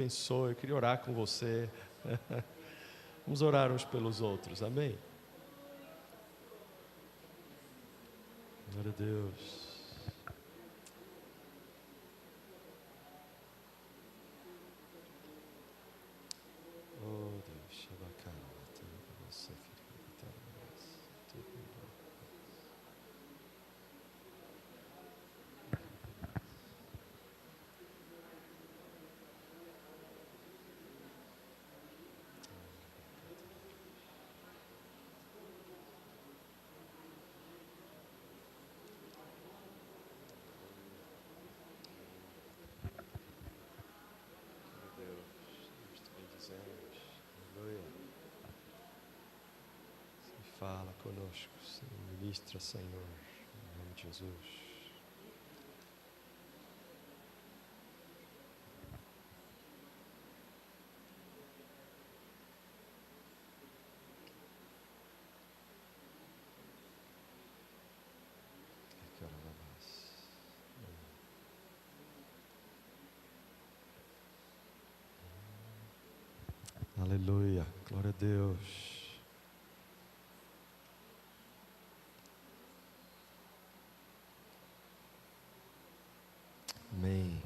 abençoe. Eu queria orar com você. Vamos orar uns pelos outros, amém? Glória a Deus. Oh Deus, você fala conosco, Senhor, ministra, Senhor, em nome de Jesus. Aleluia, glória a Deus. Amém.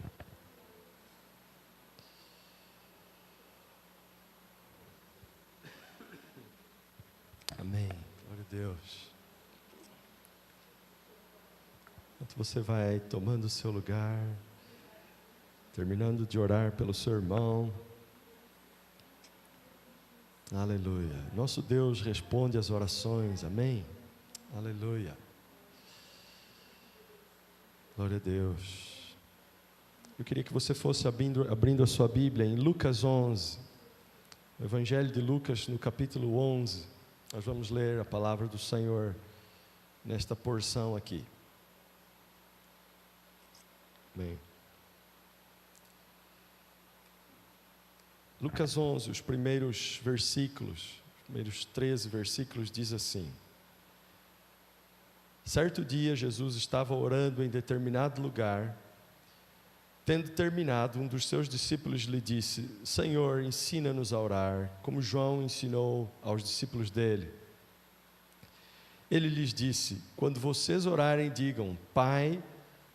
Amém. Glória a Deus. Enquanto você vai tomando o seu lugar, terminando de orar pelo seu irmão. Aleluia. Nosso Deus responde às orações. Amém. Aleluia. Glória a Deus. Eu queria que você fosse abrindo a sua Bíblia em Lucas 11, o Evangelho de Lucas, no capítulo 11. Nós vamos ler a palavra do Senhor nesta porção aqui. Amém. Lucas 11, os primeiros versículos, os primeiros 13 versículos, diz assim: Certo dia Jesus estava orando em determinado lugar. Tendo terminado, um dos seus discípulos lhe disse: Senhor, ensina-nos a orar, como João ensinou aos discípulos dele. Ele lhes disse: Quando vocês orarem, digam: Pai,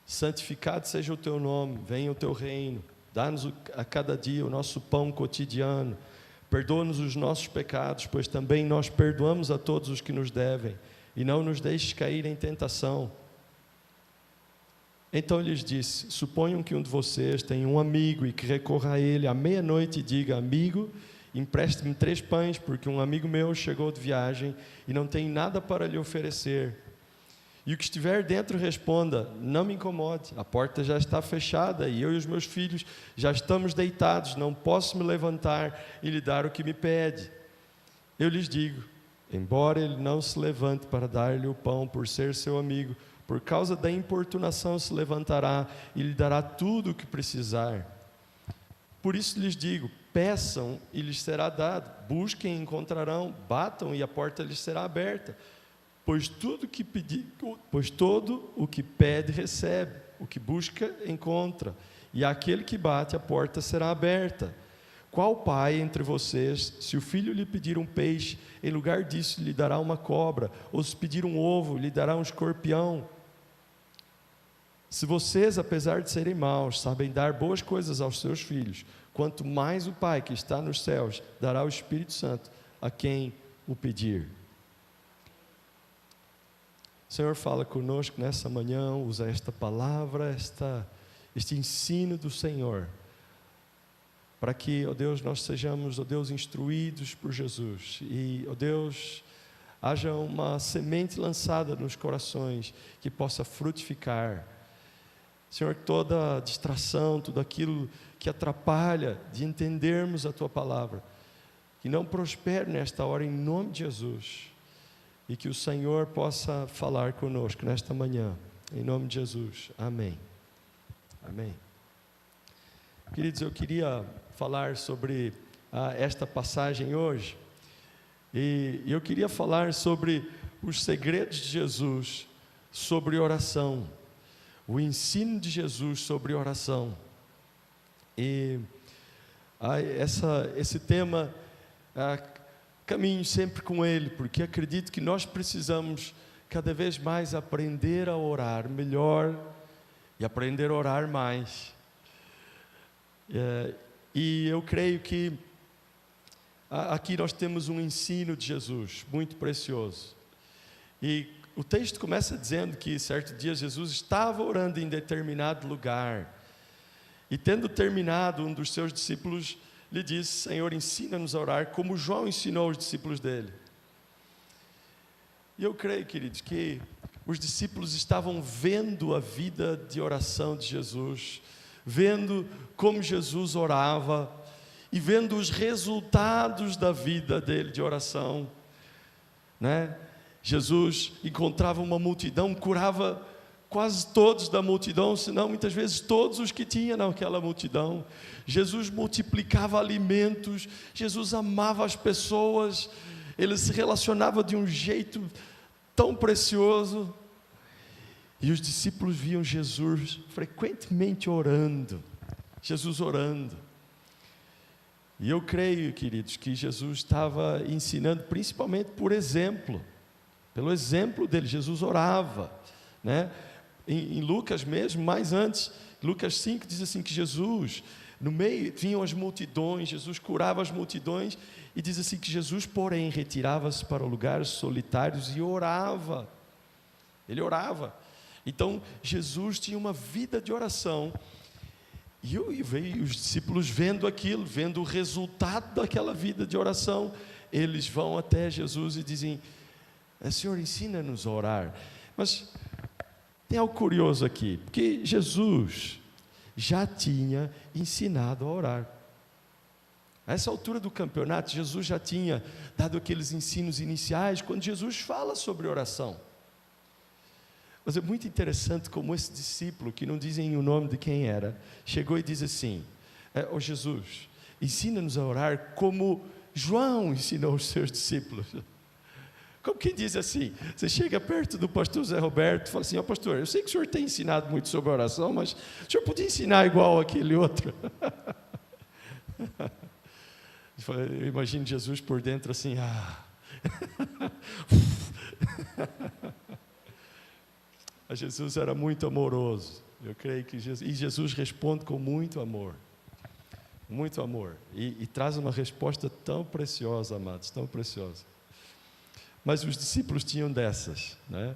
santificado seja o teu nome, venha o teu reino, dá-nos a cada dia o nosso pão cotidiano, perdoa-nos os nossos pecados, pois também nós perdoamos a todos os que nos devem, e não nos deixes cair em tentação. Então lhes disse: Suponham que um de vocês tenha um amigo e que recorra a ele à meia-noite e diga: Amigo, empreste-me 3 pães, porque um amigo meu chegou de viagem e não tem nada para lhe oferecer. E o que estiver dentro responda: Não me incomode, a porta já está fechada e eu e os meus filhos já estamos deitados, não posso me levantar e lhe dar o que me pede. Eu lhes digo: embora ele não se levante para dar-lhe o pão por ser seu amigo, por causa da importunação se levantará e lhe dará tudo o que precisar. Por isso lhes digo: peçam e lhes será dado, busquem e encontrarão, batam e a porta lhes será aberta. Pois todo o que pede recebe, o que busca encontra, e aquele que bate a porta será aberta. Qual pai entre vocês, se o filho lhe pedir um peixe, em lugar disso lhe dará uma cobra, ou se pedir um ovo, lhe dará um escorpião? Se vocês, apesar de serem maus, sabem dar boas coisas aos seus filhos, quanto mais o Pai que está nos céus dará o Espírito Santo a quem o pedir. O Senhor fala conosco nessa manhã, usa esta palavra, este ensino do Senhor, para que, ó Deus, nós sejamos, ó Deus, instruídos por Jesus, e, ó Deus, haja uma semente lançada nos corações, que possa frutificar. Senhor, toda distração, tudo aquilo que atrapalha de entendermos a Tua palavra, que não prospere nesta hora em nome de Jesus, e que o Senhor possa falar conosco nesta manhã, em nome de Jesus, amém. Amém. Queridos, eu queria falar sobre esta passagem hoje, e eu queria falar sobre os segredos de Jesus sobre oração, o ensino de Jesus sobre oração. E esse tema, caminho sempre com ele, porque acredito que nós precisamos cada vez mais aprender a orar melhor e aprender a orar mais. E eu creio que aqui nós temos um ensino de Jesus muito precioso. E o texto começa dizendo que certo dia Jesus estava orando em determinado lugar. E tendo terminado, um dos seus discípulos lhe disse: Senhor, ensina-nos a orar como João ensinou os discípulos dele. E eu creio, queridos, que os discípulos estavam vendo a vida de oração de Jesus, vendo como Jesus orava e vendo os resultados da vida dele de oração, né? Jesus encontrava uma multidão, curava quase todos da multidão, senão muitas vezes todos os que tinha naquela multidão. Jesus multiplicava alimentos, Jesus amava as pessoas, ele se relacionava de um jeito tão precioso. E os discípulos viam Jesus frequentemente orando, Jesus orando. E eu creio, queridos, que Jesus estava ensinando principalmente por exemplo, pelo exemplo dele. Jesus orava, né? Em Lucas mesmo, mais antes, Lucas 5 diz assim que Jesus, no meio vinham as multidões, Jesus curava as multidões, e diz assim que Jesus, porém, retirava-se para lugares solitários e orava. Ele orava. Então Jesus tinha uma vida de oração. E veio os discípulos vendo aquilo, vendo o resultado daquela vida de oração. Eles vão até Jesus e dizem: Senhor, ensina-nos a orar. Mas tem algo curioso aqui, porque Jesus já tinha ensinado a orar. A essa altura do campeonato, Jesus já tinha dado aqueles ensinos iniciais, quando Jesus fala sobre oração. Mas é muito interessante como esse discípulo, que não dizem o nome de quem era, chegou e diz assim: Ó Jesus, ensina-nos a orar como João ensinou os seus discípulos. Como quem diz assim, você chega perto do pastor Zé Roberto e fala assim: ó pastor, eu sei que o senhor tem ensinado muito sobre oração, mas o senhor podia ensinar igual aquele outro? Eu imagino Jesus por dentro assim, Jesus era muito amoroso. Eu creio que Jesus responde com muito amor, e traz uma resposta tão preciosa, amados, tão preciosa. Mas os discípulos tinham dessas, né?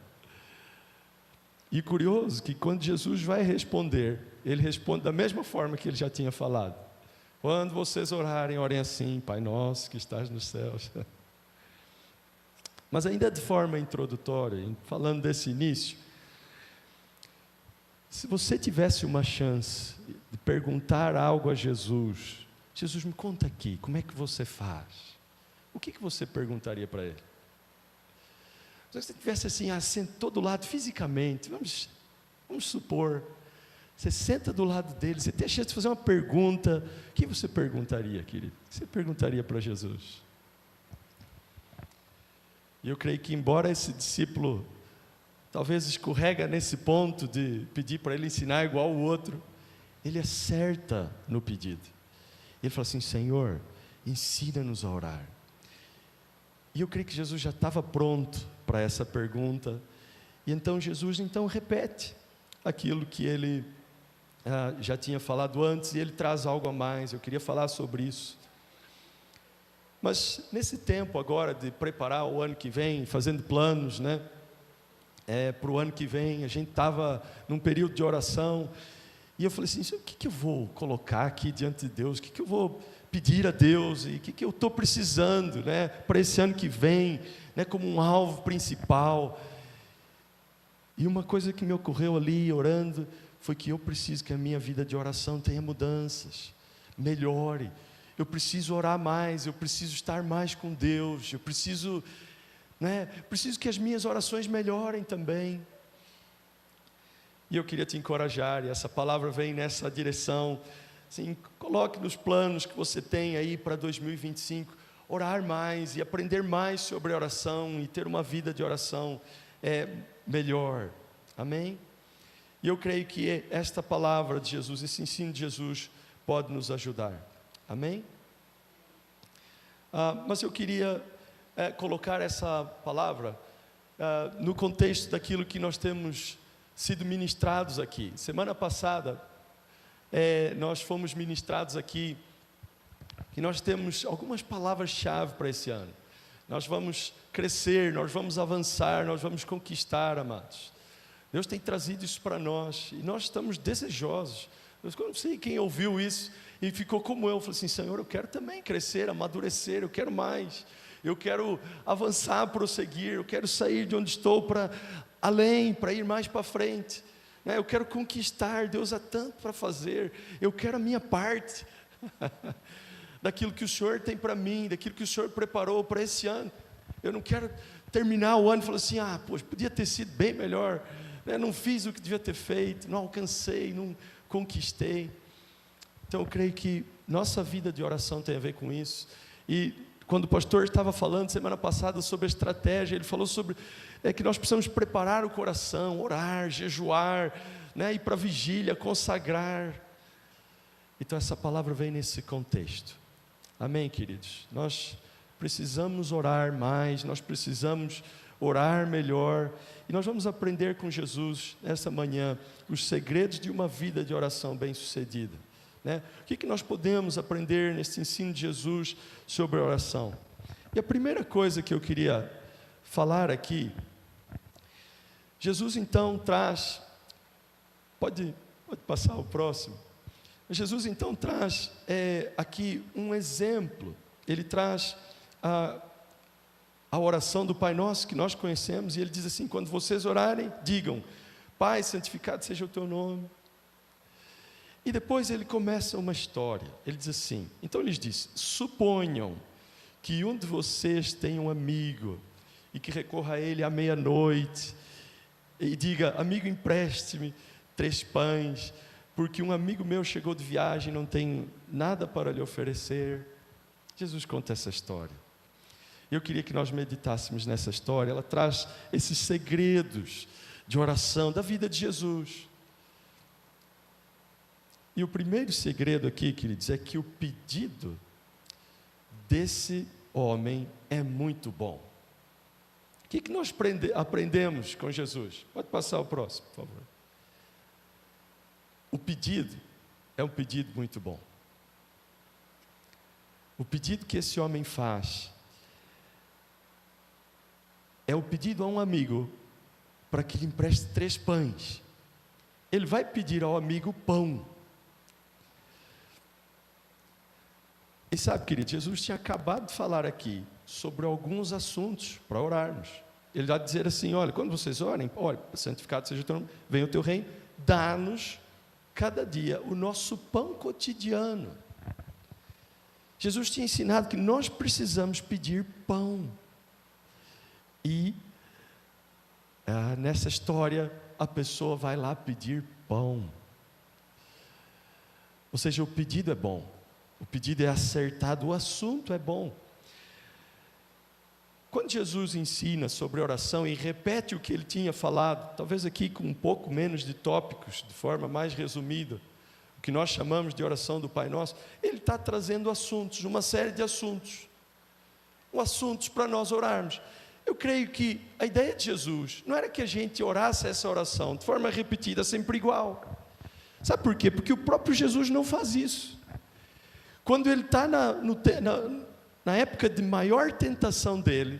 E curioso que quando Jesus vai responder, ele responde da mesma forma que ele já tinha falado: quando vocês orarem, orem assim: Pai nosso que estás nos céus. Mas ainda de forma introdutória, falando desse início, se você tivesse uma chance de perguntar algo a Jesus: Jesus, me conta aqui, como é que você faz? O que você perguntaria para ele? Se você estivesse assim, sentou do lado fisicamente, vamos supor, você senta do lado dele, você tem a chance de fazer uma pergunta, o que você perguntaria, querido? O que você perguntaria para Jesus? E eu creio que, embora esse discípulo talvez escorrega nesse ponto de pedir para ele ensinar igual o outro, ele acerta no pedido. Ele fala assim: Senhor, ensina-nos a orar. E eu creio que Jesus já estava pronto para essa pergunta. E então Jesus repete aquilo que ele já tinha falado antes, e ele traz algo a mais. Eu queria falar sobre isso. Mas nesse tempo agora de preparar o ano que vem, fazendo planos, né? Para o ano que vem, a gente estava num período de oração, e eu falei assim: o que eu vou colocar aqui diante de Deus? O que eu vou pedir a Deus? E o que eu estou precisando, né, para esse ano que vem, né, como um alvo principal? E uma coisa que me ocorreu ali, orando, foi que eu preciso que a minha vida de oração tenha mudanças, melhore. Eu preciso orar mais, eu preciso estar mais com Deus, eu preciso que as minhas orações melhorem também. E eu queria te encorajar, e essa palavra vem nessa direção. Assim, coloque nos planos que você tem aí para 2025, orar mais e aprender mais sobre oração, e ter uma vida de oração melhor, amém? E eu creio que esta palavra de Jesus, esse ensino de Jesus, pode nos ajudar. Amém? Mas eu queria colocar essa palavra no contexto daquilo que nós temos sido ministrados aqui. Semana passada, nós fomos ministrados aqui que nós temos algumas palavras-chave para esse ano. Nós vamos crescer, nós vamos avançar, nós vamos conquistar, amados. Deus tem trazido isso para nós e nós estamos desejosos. Eu não sei quem ouviu isso e ficou como eu, falou assim: Senhor, eu quero também crescer, amadurecer, eu quero mais, eu quero avançar, prosseguir, eu quero sair de onde estou para além, para ir mais para frente, né? Eu quero conquistar. Deus há tanto para fazer, eu quero a minha parte daquilo que o Senhor tem para mim, daquilo que o Senhor preparou para esse ano. Eu não quero terminar o ano e falar assim: poxa, podia ter sido bem melhor, né? Não fiz o que devia ter feito, não alcancei, não conquistei. Então eu creio que nossa vida de oração tem a ver com isso. E quando o pastor estava falando semana passada sobre a estratégia, ele falou sobre que nós precisamos preparar o coração, orar, jejuar, né? Ir para a vigília, consagrar. Então essa palavra vem nesse contexto. Amém, queridos? Nós precisamos orar mais, nós precisamos orar melhor, e nós vamos aprender com Jesus nessa manhã os segredos de uma vida de oração bem-sucedida, né? O que nós podemos aprender nesse ensino de Jesus sobre a oração? E a primeira coisa que eu queria falar aqui, Jesus então traz, pode passar o próximo. Jesus então traz aqui um exemplo. Ele traz a oração do Pai Nosso que nós conhecemos, e ele diz assim: quando vocês orarem, digam: Pai, santificado seja o teu nome. E depois ele começa uma história. Ele diz assim, então ele diz: suponham que um de vocês tem um amigo e que recorra a ele à meia-noite e diga: amigo, empreste-me 3 pães, porque um amigo meu chegou de viagem, não tem nada para lhe oferecer. Jesus conta essa história. Eu queria que nós meditássemos nessa história. Ela traz esses segredos de oração da vida de Jesus. E o primeiro segredo aqui, queridos, é que o pedido desse homem é muito bom. O que nós aprendemos com Jesus? Pode passar o próximo, por favor. O pedido é um pedido muito bom. O pedido que esse homem faz é o pedido a um amigo para que lhe empreste 3 pães. Ele vai pedir ao amigo pão. E sabe, querido, Jesus tinha acabado de falar aqui sobre alguns assuntos para orarmos. Ele vai dizer assim: olha, quando vocês orem, olha, santificado seja o teu nome, venha o teu reino, dá-nos cada dia o nosso pão cotidiano. Jesus tinha ensinado que nós precisamos pedir pão. E nessa história, a pessoa vai lá pedir pão. Ou seja, o pedido é bom, o pedido é acertado, o assunto é bom. Quando Jesus ensina sobre oração e repete o que ele tinha falado, talvez aqui com um pouco menos de tópicos, de forma mais resumida, o que nós chamamos de oração do Pai Nosso, ele está trazendo assuntos, uma série de assuntos, assuntos para nós orarmos. Eu creio que a ideia de Jesus não era que a gente orasse essa oração de forma repetida, sempre igual. Sabe por quê? Porque o próprio Jesus não faz isso. Quando ele está na época de maior tentação dele,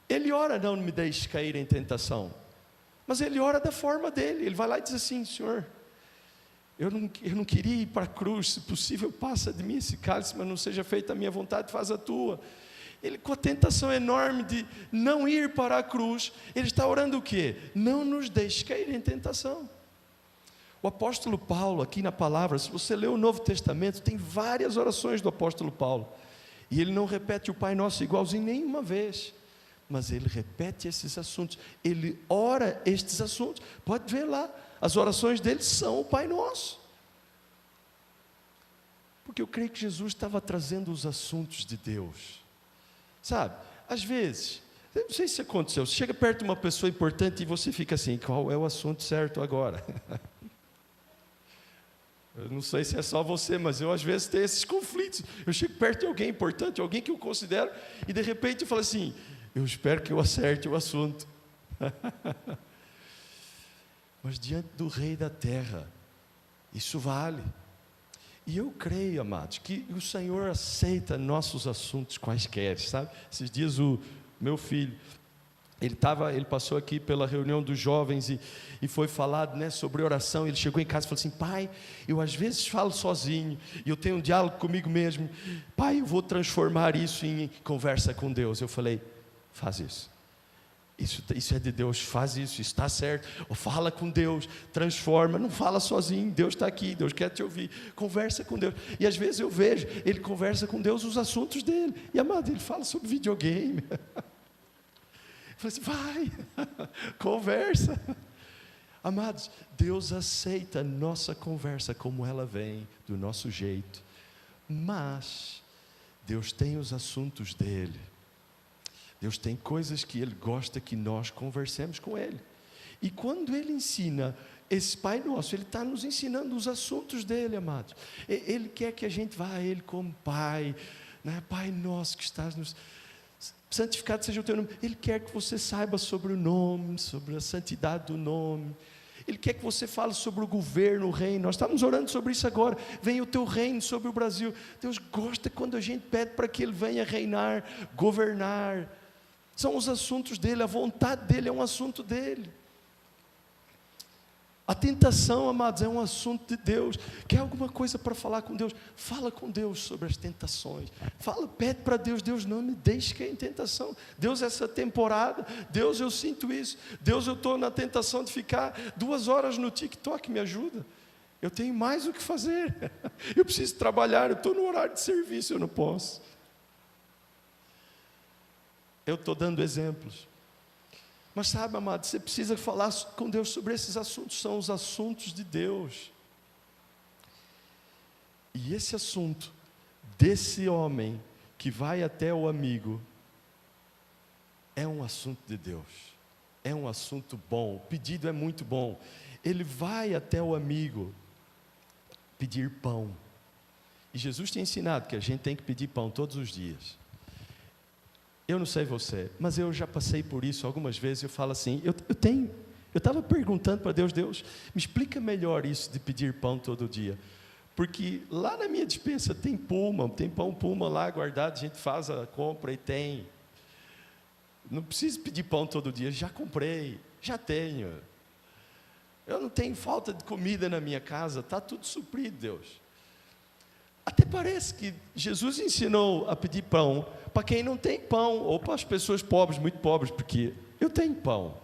ele ora: não me deixe cair em tentação. Mas ele ora da forma dele. Ele vai lá e diz assim: Senhor, eu não queria ir para a cruz, se possível passa de mim esse cálice, mas não seja feita a minha vontade, faz a tua. Ele, com a tentação enorme de não ir para a cruz, ele está orando o quê? Não nos deixe cair em tentação. O apóstolo Paulo, aqui na palavra, se você ler o Novo Testamento, tem várias orações do apóstolo Paulo, e ele não repete o Pai Nosso igualzinho nenhuma vez, mas ele repete esses assuntos, ele ora estes assuntos. Pode ver lá, as orações dele são o Pai Nosso, porque eu creio que Jesus estava trazendo os assuntos de Deus. Sabe, às vezes, não sei se aconteceu, você chega perto de uma pessoa importante e você fica assim: qual é o assunto certo agora? Eu não sei se é só você, mas eu às vezes tenho esses conflitos. Eu chego perto de alguém importante, alguém que eu considero, e de repente eu falo assim, eu espero que eu acerte o assunto. Mas diante do Rei da Terra, isso vale. E eu creio, amados, que o Senhor aceita nossos assuntos quaisquer, sabe? Esses dias o meu filho, ele passou aqui pela reunião dos jovens e foi falado, né, sobre oração. Ele chegou em casa e falou assim, pai, eu às vezes falo sozinho, e eu tenho um diálogo comigo mesmo. Pai, eu vou transformar isso em conversa com Deus. Eu falei, faz isso. Isso é de Deus, faz isso está certo. Ou fala com Deus, transforma, não fala sozinho, Deus está aqui, Deus quer te ouvir, conversa com Deus. E às vezes eu vejo, ele conversa com Deus os assuntos dele, e amado, ele fala sobre videogame. Eu falei assim, vai, conversa. Amados, Deus aceita a nossa conversa como ela vem, do nosso jeito, mas Deus tem os assuntos dele. Deus tem coisas que Ele gosta que nós conversemos com Ele. E quando Ele ensina esse Pai Nosso, Ele está nos ensinando os assuntos dEle, amados. Ele quer que a gente vá a Ele como Pai, né? Pai Nosso que estás nos... santificado seja o Teu nome. Ele quer que você saiba sobre o nome, sobre a santidade do nome. Ele quer que você fale sobre o governo, o reino. Nós estamos orando sobre isso agora. Venha o Teu reino sobre o Brasil. Deus gosta quando a gente pede para que Ele venha reinar, governar. São os assuntos dele, a vontade dele é um assunto dele. A tentação, amados, é um assunto de Deus. Quer alguma coisa para falar com Deus? Fala com Deus sobre as tentações. Fala, pede para Deus, Deus não me deixe cair em tentação. Deus, essa temporada, Deus, eu sinto isso. Deus, eu estou na tentação de ficar 2 horas no TikTok, me ajuda. Eu tenho mais o que fazer. Eu preciso trabalhar, eu estou no horário de serviço, eu não posso. Eu estou dando exemplos. Mas sabe, amado, você precisa falar com Deus sobre esses assuntos, são os assuntos de Deus. E esse assunto, desse homem que vai até o amigo, é um assunto de Deus, é um assunto bom, o pedido é muito bom. Ele vai até o amigo pedir pão. E Jesus tem ensinado que a gente tem que pedir pão todos os dias. Eu não sei você, mas eu já passei por isso algumas vezes. Eu falo assim, eu estava perguntando para Deus, me explica melhor isso de pedir pão todo dia, porque lá na minha despensa tem pão Puma lá guardado, a gente faz a compra e tem, não preciso pedir pão todo dia, já comprei, já tenho, eu não tenho falta de comida na minha casa, está tudo suprido, Deus. Até parece que Jesus ensinou a pedir pão para quem não tem pão, ou para as pessoas pobres, muito pobres, porque eu tenho pão.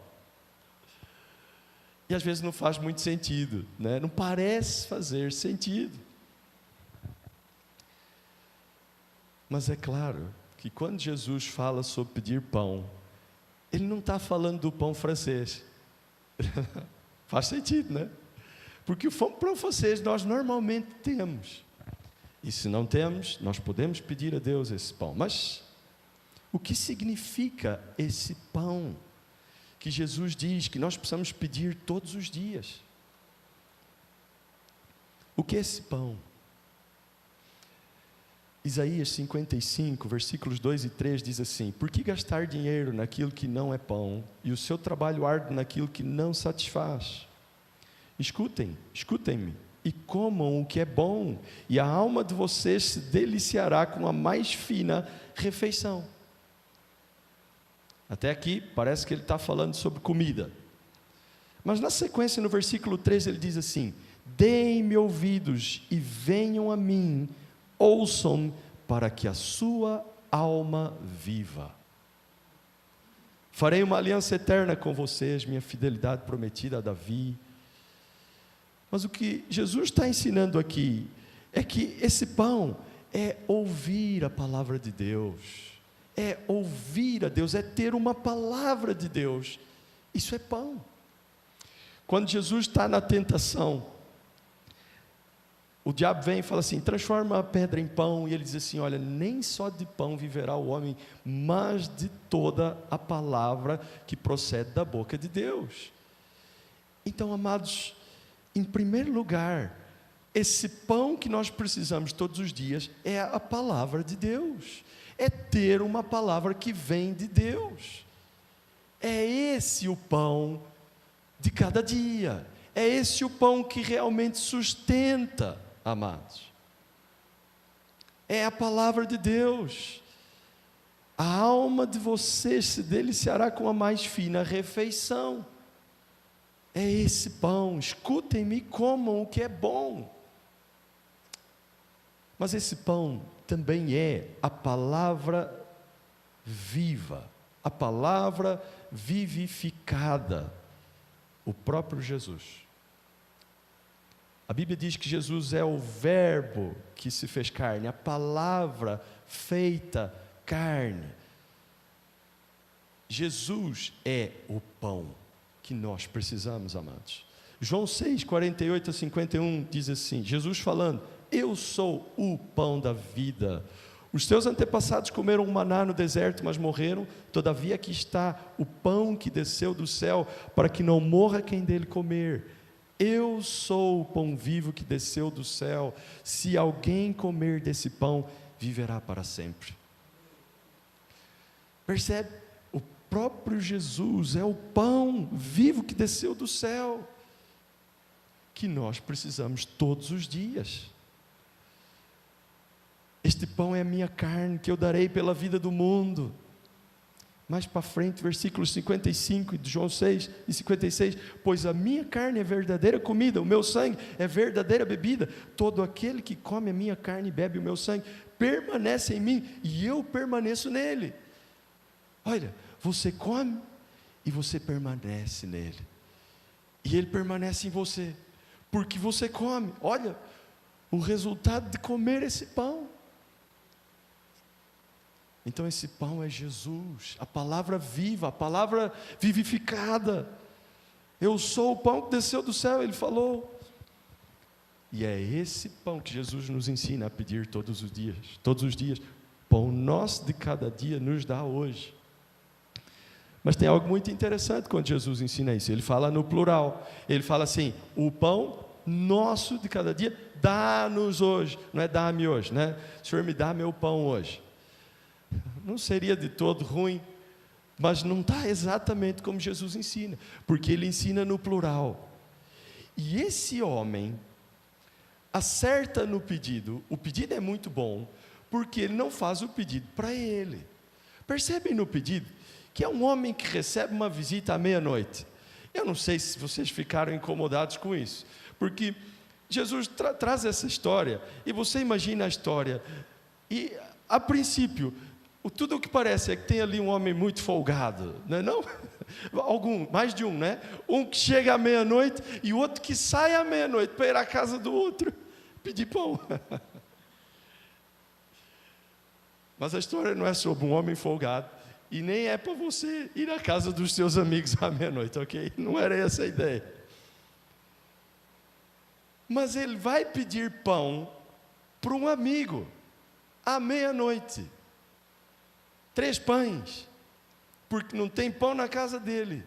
E às vezes não faz muito sentido, né? Não parece fazer sentido. Mas é claro que quando Jesus fala sobre pedir pão, Ele não está falando do pão francês. Faz sentido, né? Porque o pão francês nós normalmente temos. E se não temos, nós podemos pedir a Deus esse pão. Mas o que significa esse pão que Jesus diz que nós precisamos pedir todos os dias? O que é esse pão? Isaías 55, versículos 2 e 3 diz assim: por que gastar dinheiro naquilo que não é pão, e o seu trabalho árduo naquilo que não satisfaz? Escutem-me, e comam o que é bom, e a alma de vocês se deliciará com a mais fina refeição. Até aqui parece que ele está falando sobre comida, mas na sequência, no versículo 3, ele diz assim: deem-me ouvidos e venham a mim, ouçam, para que a sua alma viva. Farei uma aliança eterna com vocês, minha fidelidade prometida a Davi. Mas o que Jesus está ensinando aqui é que esse pão é ouvir a palavra de Deus, é ouvir a Deus, é ter uma palavra de Deus. Isso é pão. Quando Jesus está na tentação, o diabo vem e fala assim: transforma a pedra em pão, e ele diz assim: olha, nem só de pão viverá o homem, mas de toda a palavra que procede da boca de Deus. Então, amados, em primeiro lugar, Esse pão que nós precisamos todos os dias é a palavra de Deus. É ter uma palavra que vem de Deus. É esse o pão de cada dia. É esse o pão que realmente sustenta, amados. É a palavra de Deus. A alma de vocês se deliciará com a mais fina refeição. É esse pão. Escutem-me e comam o que é bom. Mas esse pão também é a palavra viva, a palavra vivificada, o próprio Jesus. A Bíblia diz que Jesus é o verbo que se fez carne, a palavra feita carne. Jesus é o pão que nós precisamos, amados. João 6, 48 a 51 diz assim, Jesus falando: eu sou o pão da vida. Os teus antepassados comeram maná no deserto, mas morreram. Todavia aqui está o pão que desceu do céu, para que não morra quem dele comer. Eu sou o pão vivo que desceu do céu. Se alguém comer desse pão, viverá para sempre. Percebe? O próprio Jesus é o pão vivo que desceu do céu, que nós precisamos todos os dias. Este pão é a minha carne, que eu darei pela vida do mundo. Mais para frente, versículos 55 de João 6 e 56, pois a minha carne é verdadeira comida, o meu sangue é verdadeira bebida. Todo aquele que come a minha carne e bebe o meu sangue, permanece em mim e eu permaneço nele. Olha, você come e você permanece nele. E ele permanece em você, porque você come. Olha, o resultado de comer esse pão. Então esse pão é Jesus, a palavra viva, a palavra vivificada. Eu sou o pão que desceu do céu, ele falou. E é esse pão que Jesus nos ensina a pedir todos os dias. Todos os dias, pão nosso de cada dia nos dá hoje. Mas tem algo muito interessante quando Jesus ensina isso. Ele fala no plural, ele fala assim, o pão nosso de cada dia, dá-nos hoje. Não é dá-me hoje, né? O Senhor me dá meu pão hoje. Não seria de todo ruim, mas não está exatamente como Jesus ensina, porque ele ensina no plural. E esse homem acerta no pedido. O pedido é muito bom, porque ele não faz o pedido para ele. Percebem no pedido que é um homem que recebe uma visita à meia-noite. Eu não sei se vocês ficaram incomodados com isso, porque Jesus traz essa história, e você imagina a história, e a princípio, tudo o que parece é que tem ali um homem muito folgado, não é não? Mais de um, né? Um que chega à meia-noite e o outro que sai à meia-noite para ir à casa do outro pedir pão. Mas a história não é sobre um homem folgado, e nem é para você ir à casa dos seus amigos à meia-noite, ok? Não era essa a ideia. Mas ele vai pedir pão para um amigo à meia-noite. 3 pães, porque não tem pão na casa dele.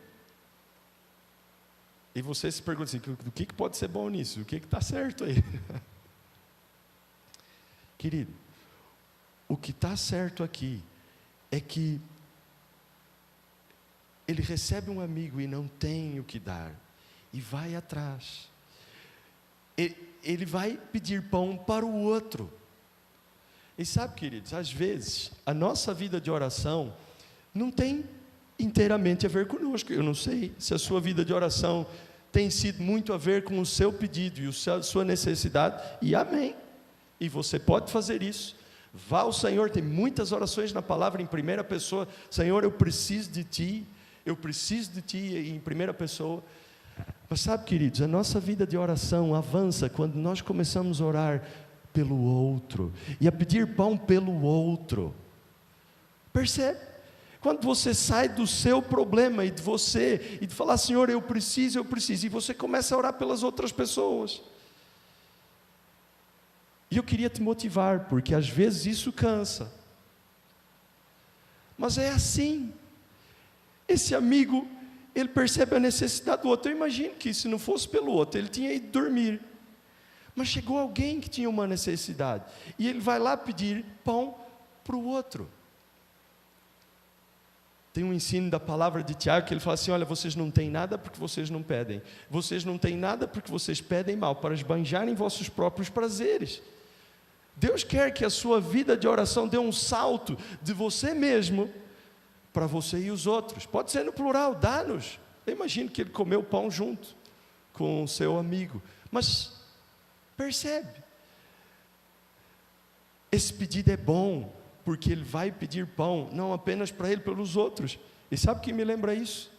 E você se pergunta assim, o que pode ser bom nisso? O que está certo aí? Querido, o que está certo aqui é que ele recebe um amigo e não tem o que dar, e vai atrás. Ele vai pedir pão para o outro. E sabe, queridos, às vezes a nossa vida de oração não tem inteiramente a ver conosco. Eu não sei se a sua vida de oração tem sido muito a ver com o seu pedido e a sua necessidade, e amém. E você pode fazer isso. Vá ao Senhor, tem muitas orações na palavra em primeira pessoa. Senhor, eu preciso de Ti em primeira pessoa. Mas sabe, queridos, a nossa vida de oração avança quando nós começamos a orar pelo outro, e a pedir pão pelo outro. Percebe? Quando você sai do seu problema e de você, e de falar, Senhor, eu preciso, e você começa a orar pelas outras pessoas. E eu queria te motivar, porque às vezes isso cansa. Mas é assim. Esse amigo, ele percebe a necessidade do outro. Eu imagino que se não fosse pelo outro, ele tinha ido dormir. Mas chegou alguém que tinha uma necessidade, e ele vai lá pedir pão para o outro. Tem um ensino da palavra de Tiago que ele fala assim: olha, vocês não têm nada porque vocês não pedem. Vocês não têm nada porque vocês pedem mal, para esbanjarem vossos próprios prazeres. Deus quer que a sua vida de oração dê um salto de você mesmo para você e os outros. Pode ser no plural, dá-nos. Eu imagino que ele comeu pão junto com o seu amigo. Mas percebe, esse pedido é bom, porque ele vai pedir pão, não apenas para ele, pelos outros. E sabe o que me lembra isso?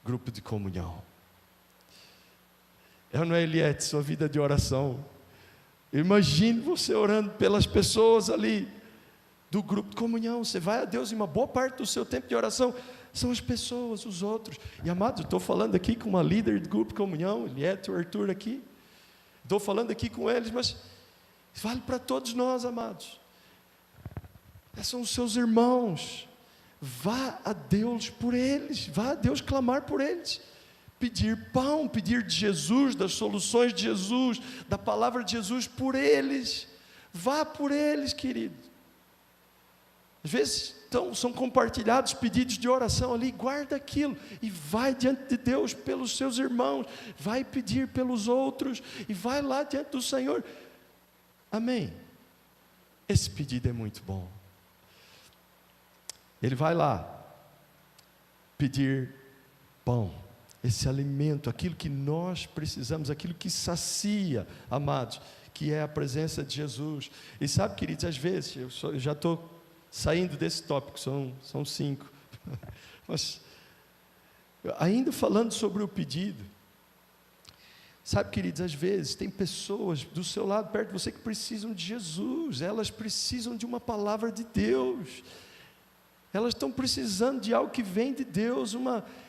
Grupo de comunhão. Não é, Eliette, sua vida de oração? Imagine você orando pelas pessoas ali, do grupo de comunhão. Você vai a Deus, e uma boa parte do seu tempo de oração são as pessoas, os outros. E amados, estou falando aqui com uma líder do grupo de comunhão, Eliette, o Arthur aqui. Estou falando aqui com eles, mas vale para todos nós, amados. São os seus irmãos. Vá a Deus por eles, vá a Deus clamar por eles, pedir pão, pedir de Jesus, das soluções de Jesus, da palavra de Jesus por eles. Vá por eles, querido. Às vezes são compartilhados pedidos de oração ali, guarda aquilo e vai diante de Deus pelos seus irmãos, vai pedir pelos outros e vai lá diante do Senhor. Amém? Esse pedido é muito bom. Ele vai lá pedir pão, esse alimento, aquilo que nós precisamos, aquilo que sacia, amados, que é a presença de Jesus. E sabe, queridos, às vezes, eu já estou saindo desse tópico, são 5, mas ainda falando sobre o pedido, sabe, queridos, às vezes tem pessoas do seu lado, perto de você, que precisam de Jesus, elas precisam de uma palavra de Deus, elas estão precisando de algo que vem de Deus,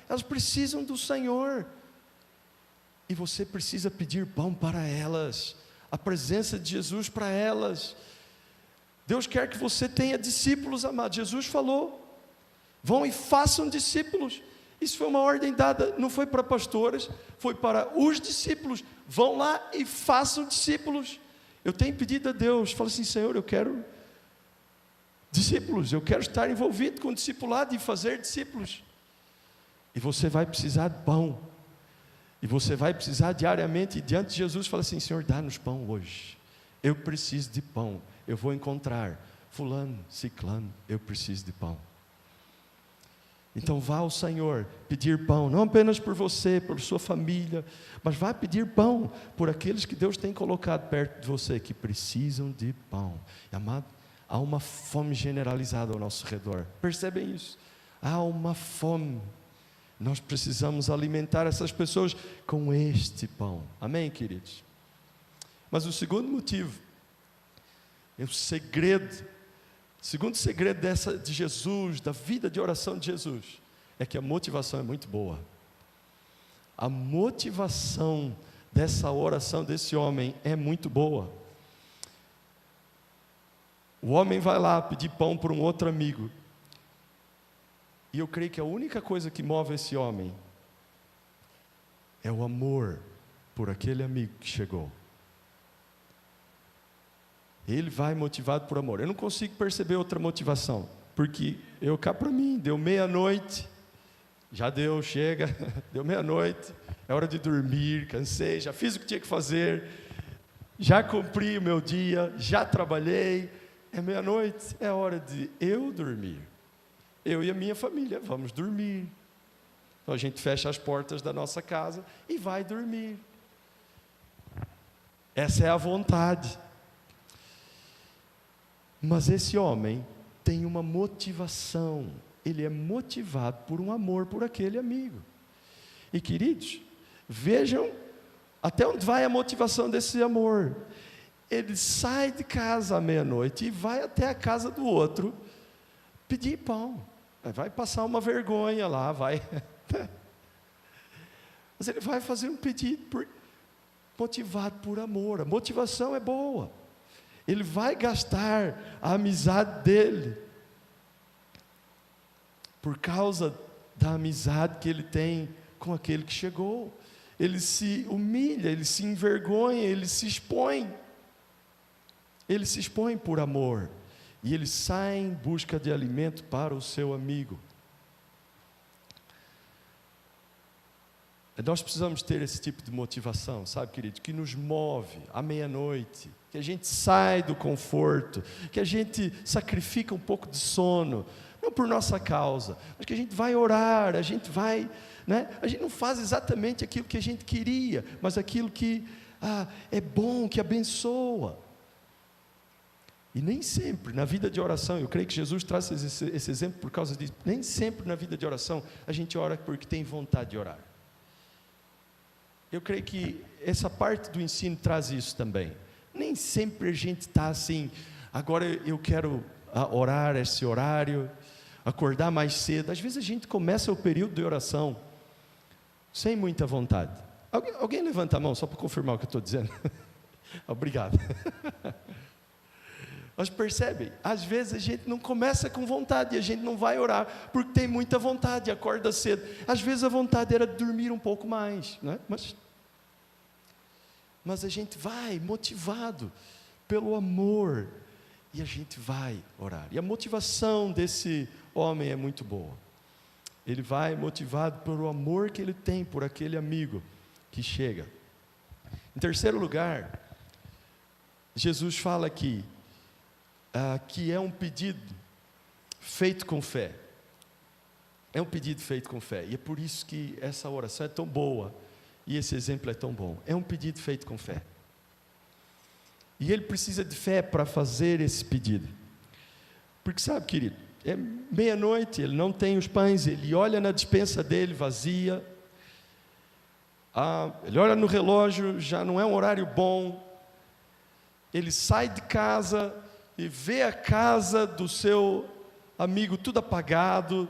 elas precisam do Senhor, e você precisa pedir pão para elas, a presença de Jesus para elas. Deus quer que você tenha discípulos, amados. Jesus falou: vão e façam discípulos. Isso foi uma ordem dada, não foi para pastores, foi para os discípulos. Vão lá e façam discípulos. Eu tenho pedido a Deus, falo assim: Senhor, eu quero discípulos, eu quero estar envolvido com o discipulado e fazer discípulos. E você vai precisar de pão, e você vai precisar diariamente ir diante de Jesus, fala assim: Senhor, dá-nos pão hoje, eu preciso de pão, eu vou encontrar fulano, ciclano, eu preciso de pão. Então vá ao Senhor pedir pão, não apenas por você, por sua família, mas vá pedir pão por aqueles que Deus tem colocado perto de você, que precisam de pão. E, amado, há uma fome generalizada ao nosso redor, percebem isso? Há uma fome, nós precisamos alimentar essas pessoas com este pão, amém, queridos? Mas o segundo motivo, o segundo segredo de Jesus, da vida de oração de Jesus, é que a motivação é muito boa. A motivação dessa oração desse homem é muito boa. O homem vai lá pedir pão para um outro amigo, e eu creio que a única coisa que move esse homem é o amor por aquele amigo que chegou. Ele vai motivado por amor. Eu não consigo perceber outra motivação, porque cá para mim, deu meia-noite, já deu, chega, deu meia-noite, é hora de dormir, cansei, já fiz o que tinha que fazer, já cumpri o meu dia, já trabalhei, é meia-noite, é hora de eu dormir. Eu e a minha família vamos dormir. Então a gente fecha as portas da nossa casa e vai dormir. Essa é a vontade. Mas esse homem tem uma motivação, ele é motivado por um amor por aquele amigo. E, queridos, vejam até onde vai a motivação desse amor. Ele sai de casa à meia-noite e vai até a casa do outro pedir pão. Vai passar uma vergonha lá, vai. Mas ele vai fazer um pedido motivado por amor. A motivação é boa. Ele vai gastar a amizade dele por causa da amizade que ele tem com aquele que chegou. ele se humilha, ele se envergonha, ele se expõe. Ele se expõe por amor. E ele sai em busca de alimento para o seu amigo. Nós precisamos ter esse tipo de motivação, sabe, querido? Que nos move à meia-noite, que a gente sai do conforto, que a gente sacrifica um pouco de sono, não por nossa causa, mas que a gente vai orar, a gente vai, né? A gente não faz exatamente aquilo que a gente queria, mas aquilo que é bom, que abençoa. E nem sempre na vida de oração, eu creio que Jesus traz esse exemplo por causa disso, nem sempre na vida de oração a gente ora porque tem vontade de orar. Eu creio que essa parte do ensino traz isso também. Nem sempre a gente está assim, agora eu quero orar esse horário, acordar mais cedo. Às vezes a gente começa o período de oração sem muita vontade. Alguém levanta a mão só para confirmar o que eu estou dizendo? Obrigado. Mas percebem, às vezes a gente não começa com vontade, e a gente não vai orar, porque tem muita vontade, acorda cedo. Às vezes a vontade era dormir um pouco mais, né? Mas a gente vai motivado pelo amor, e a gente vai orar. E a motivação desse homem é muito boa. Ele vai motivado pelo amor que ele tem por aquele amigo que chega. Em terceiro lugar, Jesus fala aqui, que é um pedido feito com fé. É um pedido feito com fé. E é por isso que essa oração é tão boa. E esse exemplo é tão bom. É um pedido feito com fé. E ele precisa de fé para fazer esse pedido. Porque sabe, querido, é meia-noite, ele não tem os pães, ele olha na despensa dele vazia. Ele olha no relógio, já não é um horário bom. Ele sai de casa e vê a casa do seu amigo tudo apagado,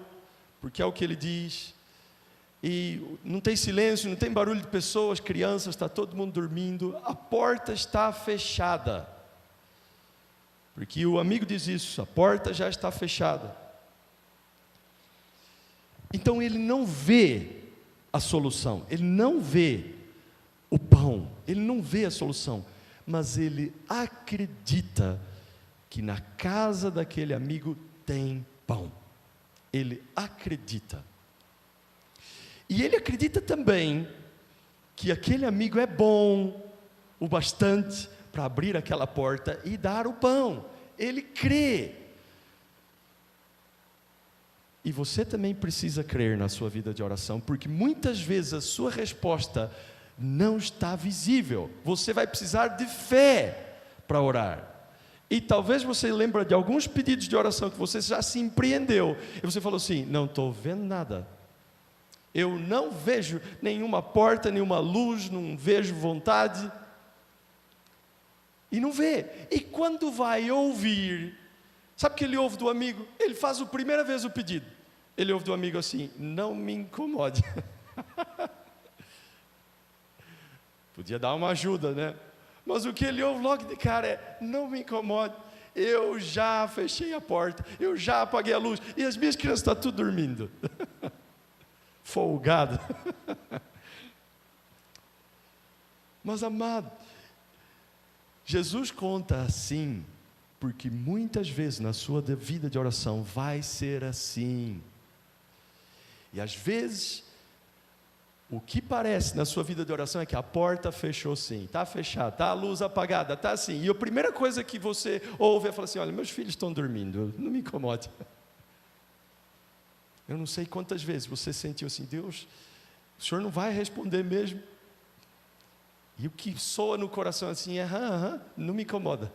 porque é o que ele diz, e não tem silêncio, não tem barulho de pessoas, crianças, está todo mundo dormindo, a porta está fechada, porque o amigo diz isso, a porta já está fechada. Então ele não vê a solução, ele não vê o pão, ele não vê a solução, mas ele acredita que na casa daquele amigo tem pão. Ele acredita. E ele acredita também que aquele amigo é bom o bastante para abrir aquela porta e dar o pão. Ele crê. E você também precisa crer na sua vida de oração, porque muitas vezes a sua resposta não está visível. Você vai precisar de fé para orar. E talvez você lembre de alguns pedidos de oração que você já se empreendeu, e você falou assim, não estou vendo nada, eu não vejo nenhuma porta, nenhuma luz, não vejo vontade, e não vê, e quando vai ouvir, sabe o que ele ouve do amigo? Ele faz a primeira vez o pedido, ele ouve do amigo assim, não me incomode, podia dar uma ajuda, né? Mas o que ele ouve logo de cara é, não me incomode, eu já fechei a porta, eu já apaguei a luz, e as minhas crianças estão tudo dormindo, folgado. Mas amado, Jesus conta assim, porque muitas vezes na sua vida de oração vai ser assim, e às vezes, o que parece na sua vida de oração é que a porta fechou sim, está fechada, está a luz apagada, está assim, e a primeira coisa que você ouve é falar assim, olha, meus filhos estão dormindo, não me incomode. Eu não sei quantas vezes você sentiu assim, Deus, o Senhor não vai responder mesmo? E o que soa no coração assim é, não me incomoda.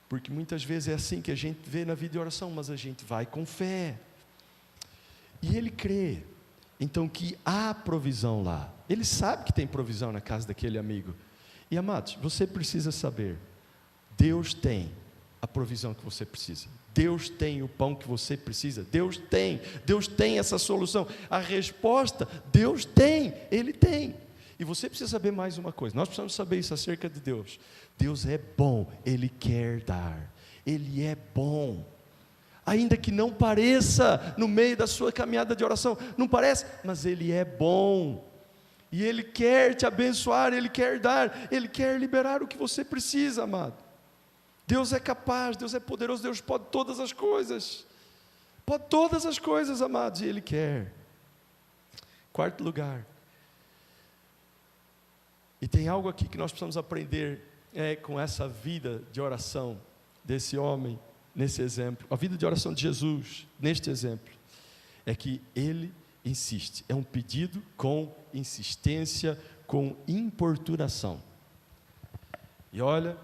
Porque muitas vezes é assim que a gente vê na vida de oração, mas a gente vai com fé. E ele crê, então que há provisão lá. Ele sabe que tem provisão na casa daquele amigo. E amados, você precisa saber, Deus tem a provisão que você precisa. Deus tem o pão que você precisa. Deus tem essa solução. A resposta, Deus tem, Ele tem. E você precisa saber mais uma coisa, nós precisamos saber isso acerca de Deus. Deus é bom, Ele quer dar, Ele é bom. ainda que não pareça no meio da sua caminhada de oração, não parece, mas Ele é bom, e Ele quer te abençoar, Ele quer dar, Ele quer liberar o que você precisa, amado. Deus é capaz, Deus é poderoso, Deus pode todas as coisas, amados, e Ele quer. Quarto lugar, e tem algo aqui que nós precisamos aprender com essa vida de oração desse homem, nesse exemplo, a vida de oração de Jesus, neste exemplo, é que ele insiste, é um pedido com insistência, com importunação. E olha,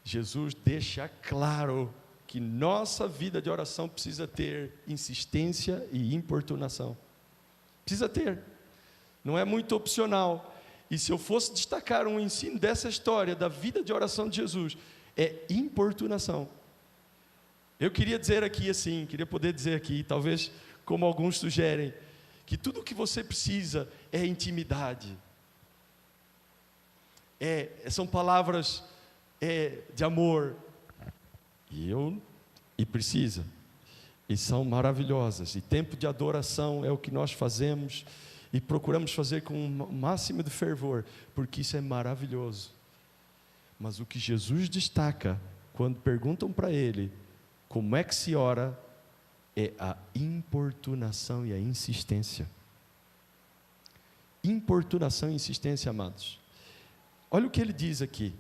Jesus deixa claro que nossa vida de oração precisa ter insistência e importunação. Precisa ter, não é muito opcional. E se eu fosse destacar um ensino dessa história, da vida de oração de Jesus, é importunação. Eu queria dizer aqui assim, queria poder dizer aqui, talvez como alguns sugerem, que tudo o que você precisa é intimidade. São palavras de amor. E precisa. E são maravilhosas, e tempo de adoração é o que nós fazemos, e procuramos fazer com o máximo de fervor, porque isso é maravilhoso. Mas o que Jesus destaca, quando perguntam para Ele, como é que se ora, é a importunação e a insistência. Importunação e insistência, amados. Olha o que Ele diz aqui.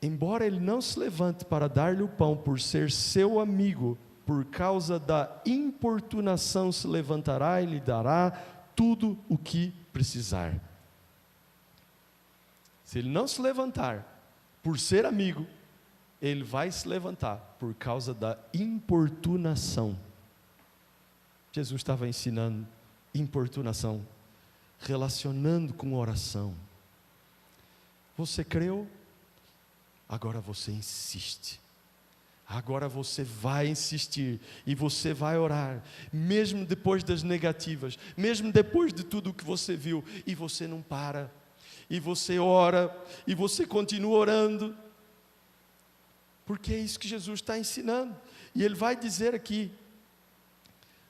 Embora ele não se levante para dar-lhe o pão por ser seu amigo, por causa da importunação se levantará e lhe dará tudo o que precisar. Se ele não se levantar por ser amigo, ele vai se levantar por causa da importunação. Jesus estava ensinando importunação, relacionando com oração. Você creu? Agora você insiste. Agora você vai insistir e você vai orar, mesmo depois das negativas, mesmo depois de tudo o que você viu, e você não para, e você ora, e você continua orando, porque é isso que Jesus está ensinando. E Ele vai dizer aqui,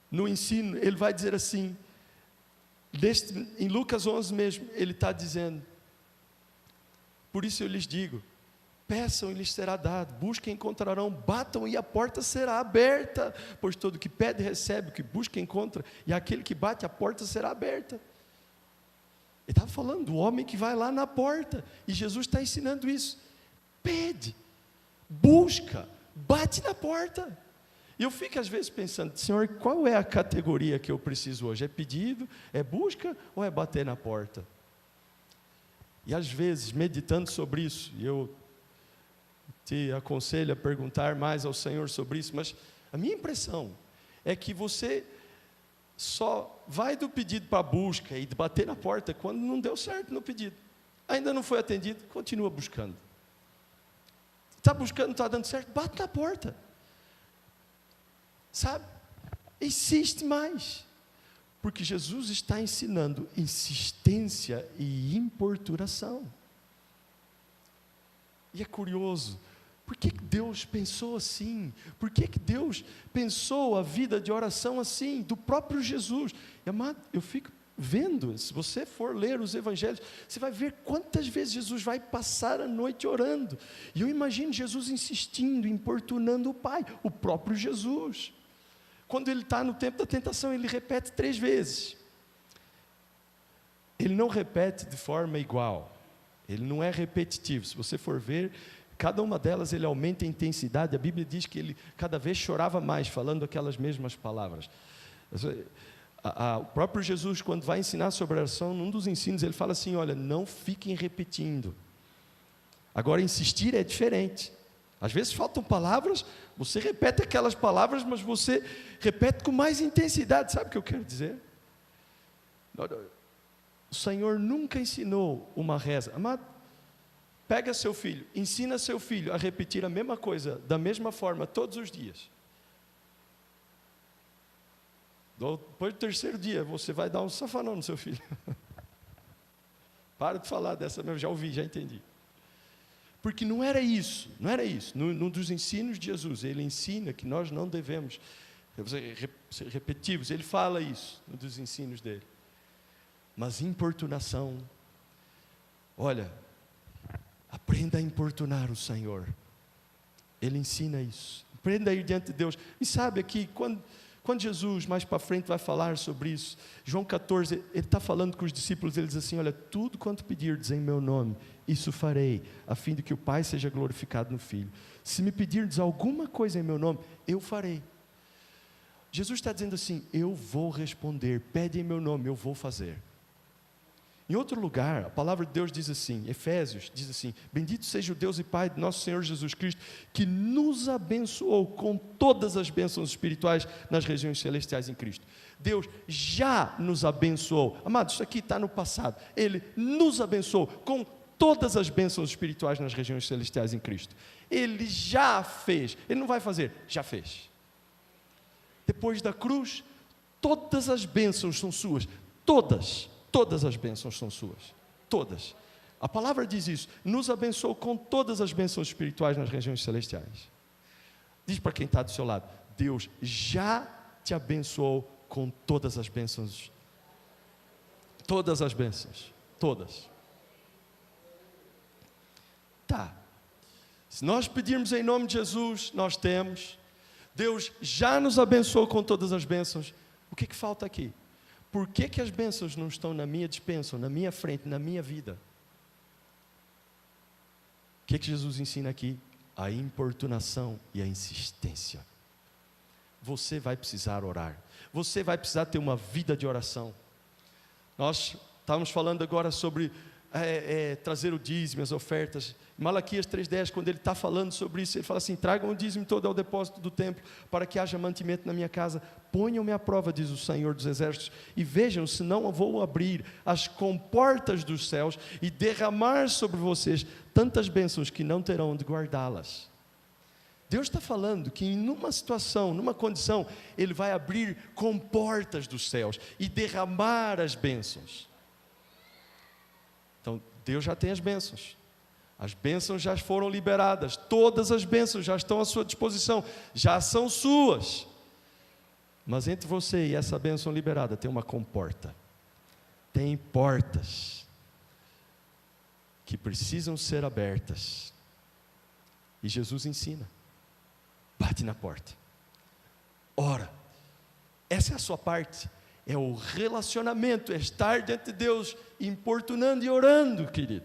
no ensino, Ele vai dizer assim, em Lucas 11 mesmo, Ele está dizendo, por isso eu lhes digo, peçam e lhes será dado, busquem e encontrarão, batam e a porta será aberta, pois todo que pede recebe, o que busca encontra, e aquele que bate a porta será aberta. Ele estava falando do homem que vai lá na porta, e Jesus está ensinando isso, pede, busca, bate na porta. E eu fico às vezes pensando, Senhor, qual é a categoria que eu preciso hoje? É pedido, é busca ou é bater na porta? E às vezes, meditando sobre isso, e eu te aconselho a perguntar mais ao Senhor sobre isso, mas a minha impressão é que você só vai do pedido para a busca e de bater na porta quando não deu certo no pedido. Ainda não foi atendido, continua buscando. Está buscando, não está dando certo, bate na porta. Sabe? Insiste mais. Porque Jesus está ensinando insistência e importunação. E é curioso, por que Deus pensou assim? Por que Deus pensou a vida de oração assim, do próprio Jesus? E, amado, eu fico vendo, se você for ler os evangelhos, você vai ver quantas vezes Jesus vai passar a noite orando. E eu imagino Jesus insistindo, importunando o Pai, o próprio Jesus. Quando ele está no tempo da tentação, ele repete 3 vezes. Ele não repete de forma igual. Ele não é repetitivo. Se você for ver, cada uma delas ele aumenta a intensidade. A Bíblia diz que ele cada vez chorava mais, falando aquelas mesmas palavras. O próprio Jesus, quando vai ensinar sobre oração, num dos ensinos, ele fala assim, olha, não fiquem repetindo. Agora, insistir é diferente. Às vezes faltam palavras, você repete aquelas palavras, mas você repete com mais intensidade. Sabe o que eu quero dizer? O Senhor nunca ensinou uma reza. Amado, pega seu filho, ensina seu filho a repetir a mesma coisa, da mesma forma, todos os dias. Depois do 3º dia, você vai dar um safanão no seu filho. Para de falar dessa mesmo, já ouvi, já entendi. Porque não era isso. Num dos ensinos de Jesus, ele ensina que nós não devemos ser repetitivos. Ele fala isso, num dos ensinos dele. Mas importunação, olha, aprenda a importunar o Senhor. Ele ensina isso. Aprenda a ir diante de Deus. E sabe aqui, quando Jesus, mais para frente, vai falar sobre isso, João 14, ele está falando com os discípulos, ele diz assim, olha, tudo quanto pedirdes em meu nome, isso farei, a fim de que o Pai seja glorificado no Filho. Se me pedirdes alguma coisa em meu nome, eu farei. Jesus está dizendo assim, eu vou responder, pede em meu nome, eu vou fazer. Em outro lugar, a palavra de Deus diz assim, Efésios diz assim, bendito seja o Deus e Pai de nosso Senhor Jesus Cristo, que nos abençoou com todas as bênçãos espirituais nas regiões celestiais em Cristo. Deus já nos abençoou. Amados, isso aqui está no passado. Ele nos abençoou com todas as bênçãos espirituais nas regiões celestiais em Cristo. Ele já fez. Ele não vai fazer, já fez. Depois da cruz, todas as bênçãos são suas. Todas as bênçãos são suas. Todas. A palavra diz isso. Nos abençoou com todas as bênçãos espirituais nas regiões celestiais. Diz para quem está do seu lado. Deus já te abençoou com todas as bênçãos. Todas as bênçãos. Todas. Tá. Se nós pedirmos em nome de Jesus, nós temos. Deus já nos abençoou com todas as bênçãos. O que falta aqui? Por que as bênçãos não estão na minha dispensa, na minha frente, na minha vida? O que Jesus ensina aqui? A importunação e a insistência. Você vai precisar orar. Você vai precisar ter uma vida de oração. Nós estávamos falando agora sobre trazer o dízimo, as ofertas. Malaquias 3,10, quando ele está falando sobre isso, ele fala assim, tragam o dízimo todo ao depósito do templo, para que haja mantimento na minha casa. Ponham-me à prova, diz o Senhor dos Exércitos, e vejam se não vou abrir as comportas dos céus e derramar sobre vocês tantas bênçãos que não terão onde guardá-las. Deus está falando que em uma situação, numa condição, Ele vai abrir comportas dos céus e derramar as bênçãos. Então, Deus já tem as bênçãos. As bênçãos já foram liberadas. Todas as bênçãos já estão à sua disposição. Já são suas. Mas entre você e essa bênção liberada tem uma comporta. Tem portas que precisam ser abertas. E Jesus ensina. Bate na porta. Ora. Essa é a sua parte. É o relacionamento, é estar diante de Deus, importunando e orando, querido.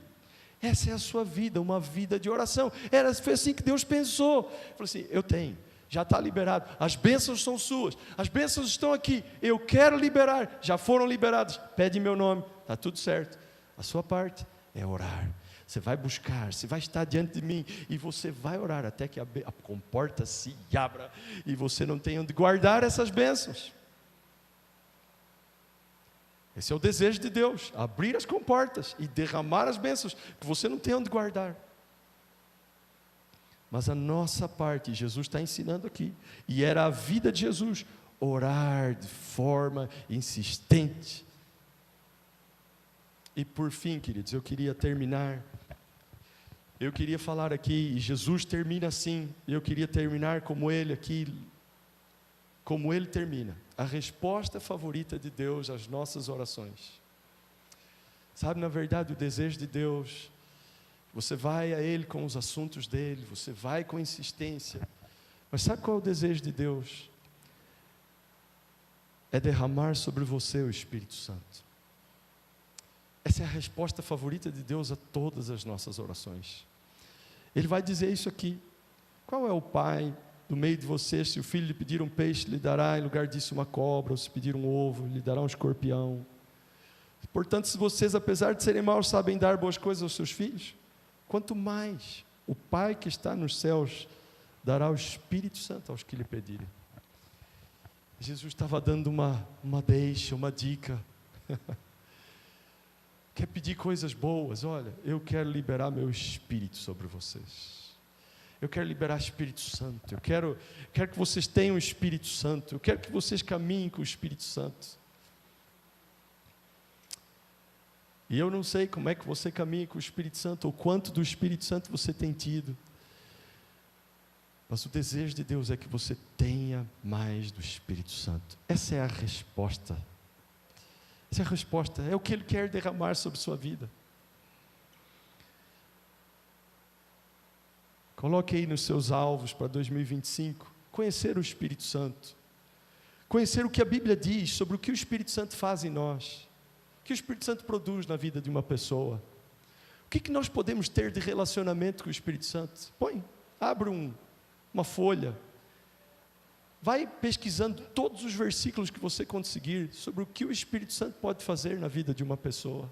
Essa é a sua vida, uma vida de oração. Foi assim que Deus pensou. Falou assim, eu tenho, já está liberado. As bênçãos são suas, as bênçãos estão aqui. Eu quero liberar, já foram liberadas. Pede em meu nome, está tudo certo. A sua parte é orar. Você vai buscar, você vai estar diante de mim e você vai orar até que a comporta se abra e você não tenha onde guardar essas bênçãos. Esse é o desejo de Deus, abrir as comportas e derramar as bênçãos, que você não tem onde guardar. Mas a nossa parte, Jesus está ensinando aqui, e era a vida de Jesus, orar de forma insistente. E por fim, queridos, eu queria terminar, eu queria falar aqui, e Jesus termina assim, eu queria terminar como ele aqui, como ele termina, a resposta favorita de Deus às nossas orações. Sabe, na verdade, o desejo de Deus, você vai a Ele com os assuntos dEle, você vai com insistência, mas sabe qual é o desejo de Deus? É derramar sobre você o Espírito Santo. Essa é a resposta favorita de Deus a todas as nossas orações. Ele vai dizer isso aqui. Qual é o pai no meio de vocês, se o filho lhe pedir um peixe, lhe dará em lugar disso uma cobra, ou se pedir um ovo, lhe dará um escorpião? Portanto, se vocês, apesar de serem maus, sabem dar boas coisas aos seus filhos, quanto mais o Pai que está nos céus dará o Espírito Santo aos que lhe pedirem. Jesus estava dando uma deixa, uma dica. Quer pedir coisas boas? Olha, eu quero liberar meu Espírito sobre vocês. Eu quero liberar o Espírito Santo. Eu quero que vocês tenham o Espírito Santo. Eu quero que vocês caminhem com o Espírito Santo. E eu não sei como é que você caminha com o Espírito Santo, ou quanto do Espírito Santo você tem tido. Mas o desejo de Deus é que você tenha mais do Espírito Santo. Essa é a resposta. Essa é a resposta. É o que Ele quer derramar sobre sua vida. Coloque aí nos seus alvos para 2025. Conhecer o Espírito Santo. Conhecer o que a Bíblia diz sobre o que o Espírito Santo faz em nós. O que o Espírito Santo produz na vida de uma pessoa. O que nós podemos ter de relacionamento com o Espírito Santo? Abre uma folha. Vai pesquisando todos os versículos que você conseguir sobre o que o Espírito Santo pode fazer na vida de uma pessoa.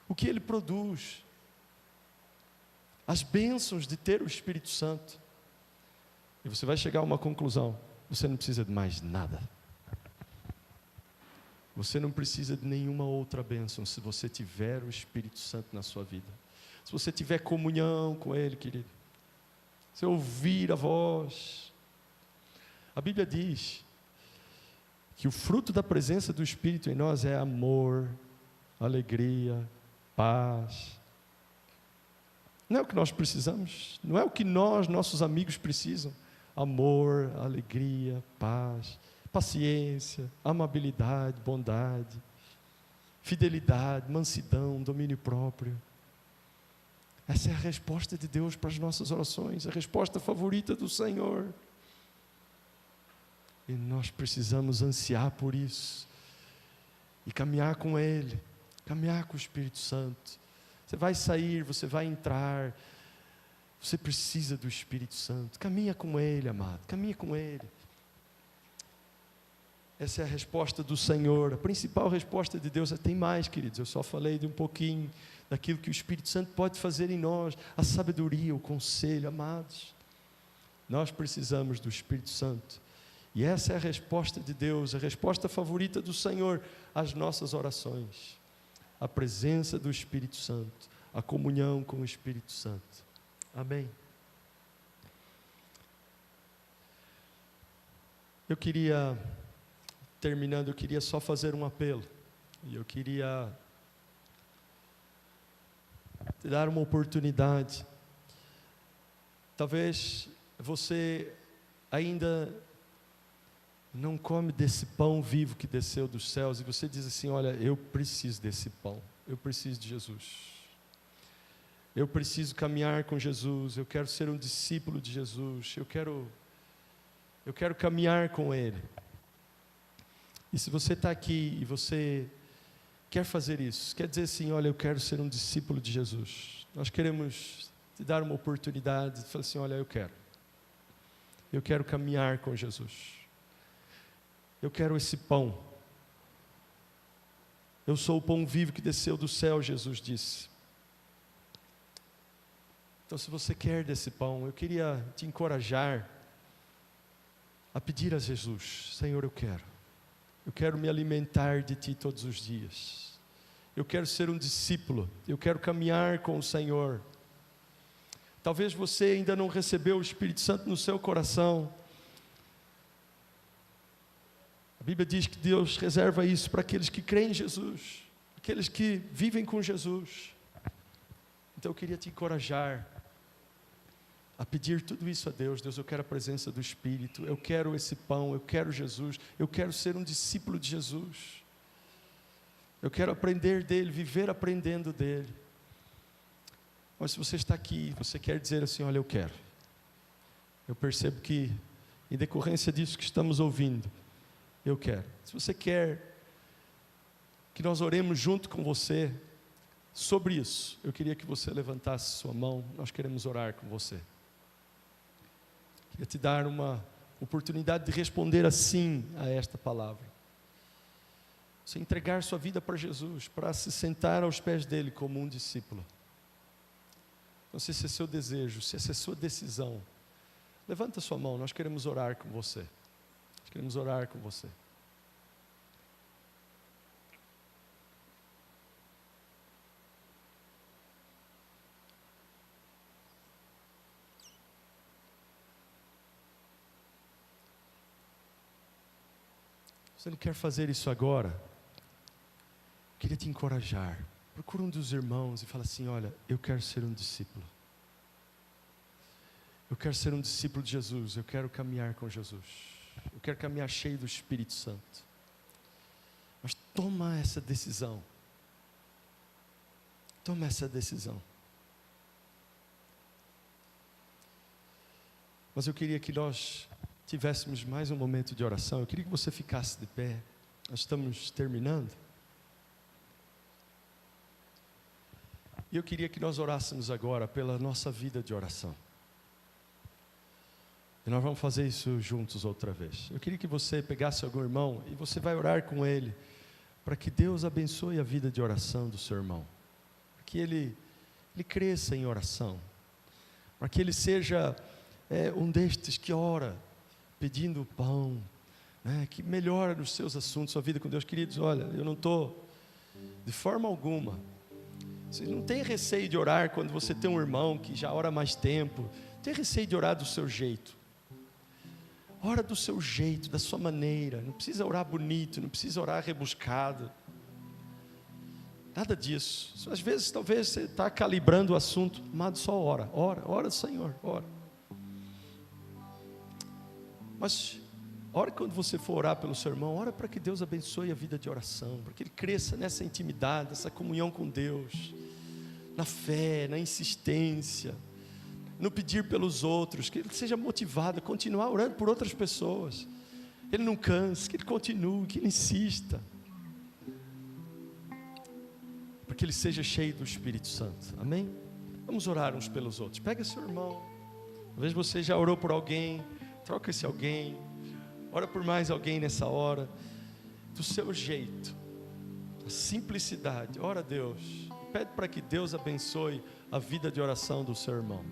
O que ele produz. As bênçãos de ter o Espírito Santo. E você vai chegar a uma conclusão. Você não precisa de mais nada. Você não precisa de nenhuma outra bênção se você tiver o Espírito Santo na sua vida. Se você tiver comunhão com Ele, querido. Se ouvir a voz. A Bíblia diz que o fruto da presença do Espírito em nós é amor, alegria, paz. Não é o que nós precisamos, não é o que nossos amigos precisam. Amor, alegria, paz, paciência, amabilidade, bondade, fidelidade, mansidão, domínio próprio. Essa é a resposta de Deus para as nossas orações, a resposta favorita do Senhor. E nós precisamos ansiar por isso, e caminhar com Ele, caminhar com o Espírito Santo. Você vai sair, você vai entrar, você precisa do Espírito Santo. Caminha com Ele, amado, caminha com Ele. Essa é a resposta do Senhor. A principal resposta de Deus tem mais, queridos. Eu só falei de um pouquinho daquilo que o Espírito Santo pode fazer em nós. A sabedoria, o conselho, amados. Nós precisamos do Espírito Santo. E essa é a resposta de Deus, a resposta favorita do Senhor às nossas orações. A presença do Espírito Santo, a comunhão com o Espírito Santo. Amém. Terminando, eu queria só fazer um apelo. E eu queria te dar uma oportunidade. Talvez você ainda não come desse pão vivo que desceu dos céus, e você diz assim: olha, eu preciso desse pão, eu preciso de Jesus, eu preciso caminhar com Jesus, eu quero ser um discípulo de Jesus, eu quero caminhar com Ele. E se você está aqui e você quer fazer isso, quer dizer assim: olha, eu quero ser um discípulo de Jesus, nós queremos te dar uma oportunidade de falar assim: olha, eu quero caminhar com Jesus. Eu quero esse pão. Eu sou o pão vivo que desceu do céu, Jesus disse. Então, se você quer desse pão, eu queria te encorajar a pedir a Jesus: Senhor, eu quero me alimentar de Ti todos os dias. Eu quero ser um discípulo, eu quero caminhar com o Senhor. Talvez você ainda não recebeu o Espírito Santo no seu coração. A Bíblia diz que Deus reserva isso para aqueles que creem em Jesus, aqueles que vivem com Jesus. Então eu queria te encorajar a pedir tudo isso a Deus. Deus, eu quero a presença do Espírito, eu quero esse pão, eu quero Jesus, eu quero ser um discípulo de Jesus, eu quero aprender dEle, viver aprendendo dEle. Mas se você está aqui, você quer dizer assim: olha, eu percebo que em decorrência disso que estamos ouvindo, eu quero. Se você quer que nós oremos junto com você sobre isso, eu queria que você levantasse sua mão. Nós queremos orar com você. Queria te dar uma oportunidade de responder assim a esta palavra. Você entregar sua vida para Jesus, para se sentar aos pés dele como um discípulo. Não sei se é seu desejo, se essa é sua decisão. Levanta sua mão, nós queremos orar com você. Nós queremos orar com você. Você não quer fazer isso agora? Eu queria te encorajar, procura um dos irmãos e fala assim: olha, eu quero ser um discípulo. Eu quero ser um discípulo de Jesus, eu quero caminhar com Jesus. Eu quero caminhar cheio do Espírito Santo. Mas toma essa decisão. Toma essa decisão. Mas eu queria que nós tivéssemos mais um momento de oração. Eu queria que você ficasse de pé. Nós estamos terminando. E eu queria que nós orássemos agora pela nossa vida de oração. E nós vamos fazer isso juntos outra vez. Eu queria que você pegasse algum irmão e você vai orar com ele, para que Deus abençoe a vida de oração do seu irmão. Para que ele cresça em oração. Para que ele seja um destes que ora, pedindo pão, né, que melhora nos seus assuntos, sua vida com Deus. Queridos, olha, eu não estou, de forma alguma, você não tem receio de orar quando você tem um irmão que já ora mais tempo. Não tem receio de orar do seu jeito. Ora do seu jeito, da sua maneira. Não precisa orar bonito, não precisa orar rebuscado. Nada disso. Às vezes, talvez você está calibrando o assunto. Amado, só ora, Senhor, ora. Mas ora quando você for orar pelo seu irmão, ora para que Deus abençoe a vida de oração, para que ele cresça nessa intimidade, nessa comunhão com Deus, na fé, na insistência, no pedir pelos outros, que ele seja motivado a continuar orando por outras pessoas, que ele não canse, que ele continue, que ele insista, para que ele seja cheio do Espírito Santo, amém? Vamos orar uns pelos outros. Pega seu irmão, talvez você já orou por alguém, troca esse alguém, ora por mais alguém nessa hora, do seu jeito, a simplicidade. Ora a Deus, pede para que Deus abençoe a vida de oração do seu irmão.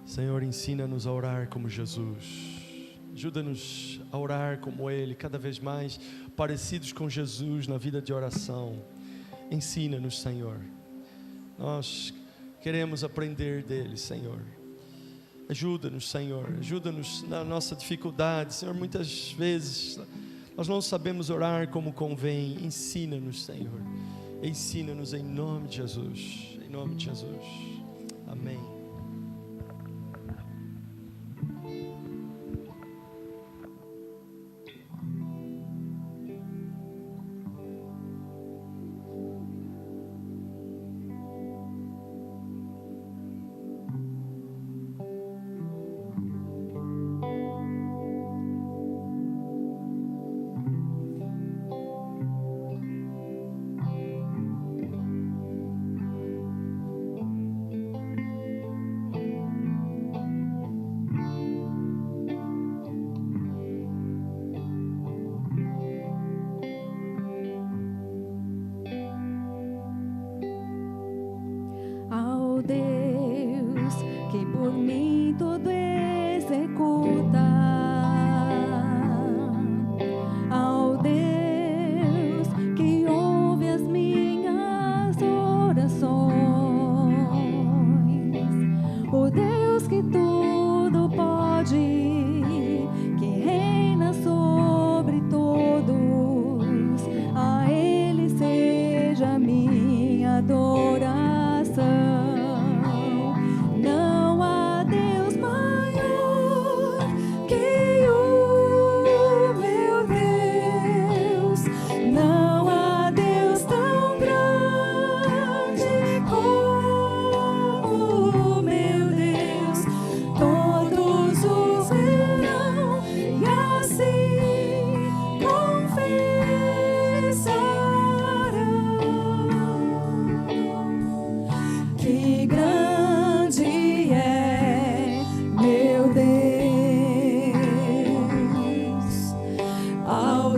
Senhor, ensina-nos a orar como Jesus. Ajuda-nos a orar como Ele, cada vez mais parecidos com Jesus na vida de oração. Ensina-nos, Senhor. Nós queremos aprender dele, Senhor. Ajuda-nos, Senhor. Ajuda-nos na nossa dificuldade, Senhor. Muitas vezes nós não sabemos orar como convém. Ensina-nos, Senhor. Ensina-nos em nome de Jesus. Em nome de Jesus. Amém.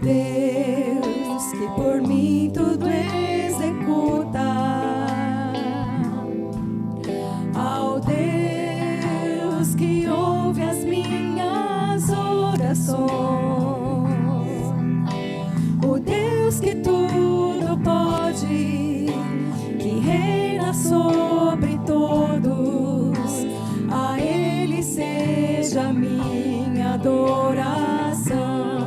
Deus que por mim tudo executa, ao Deus que ouve as minhas orações, o Deus que tudo pode, que reina sobre todos, a Ele seja minha adoração.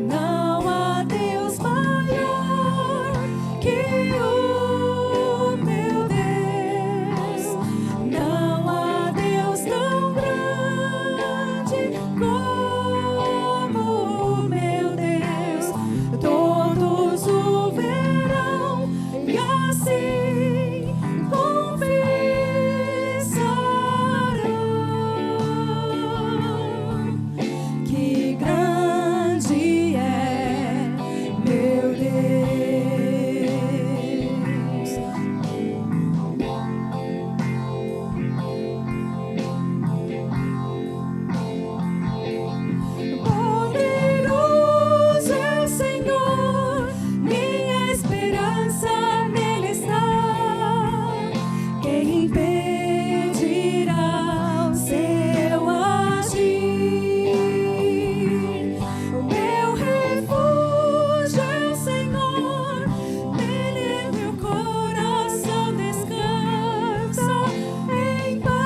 Não há Deus maior que o meu Deus, não há Deus tão grande como o meu Deus. Todos o verão e assim confessarão que grande é meu Deus. Poderoso é o Senhor, minha esperança nele está. Quem impedirá o seu agir? O meu refúgio é o Senhor, nele meu coração descansa em paz.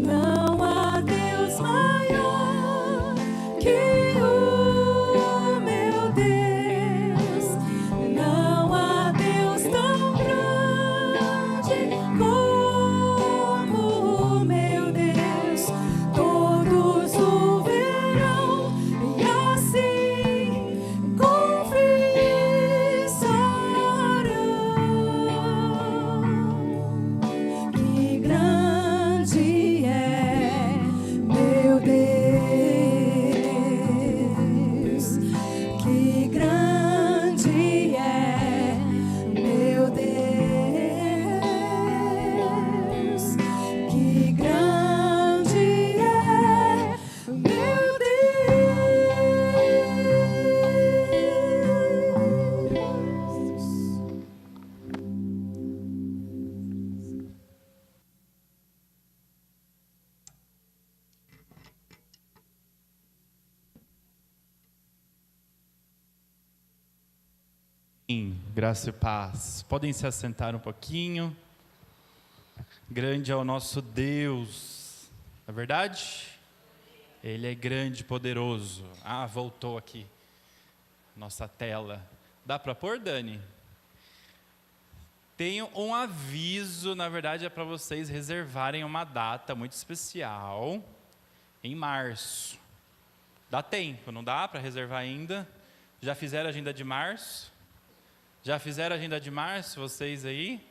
Não há Deus maior que o meu Deus, não há Deus tão grande como o meu Deus. Todos o verão e assim confessarão que grande é meu Deus, que grande é meu Deus, que grande é meu Deus. Graça e paz. Podem se assentar um pouquinho. Grande é o nosso Deus, não é verdade? Ele é grande e poderoso. Ah, voltou aqui nossa tela. Dá para pôr, Dani? Tenho um aviso, na verdade é para vocês reservarem uma data muito especial em março. Dá tempo, não dá para reservar ainda? Já fizeram a agenda de março? Já fizeram a agenda de março, vocês aí?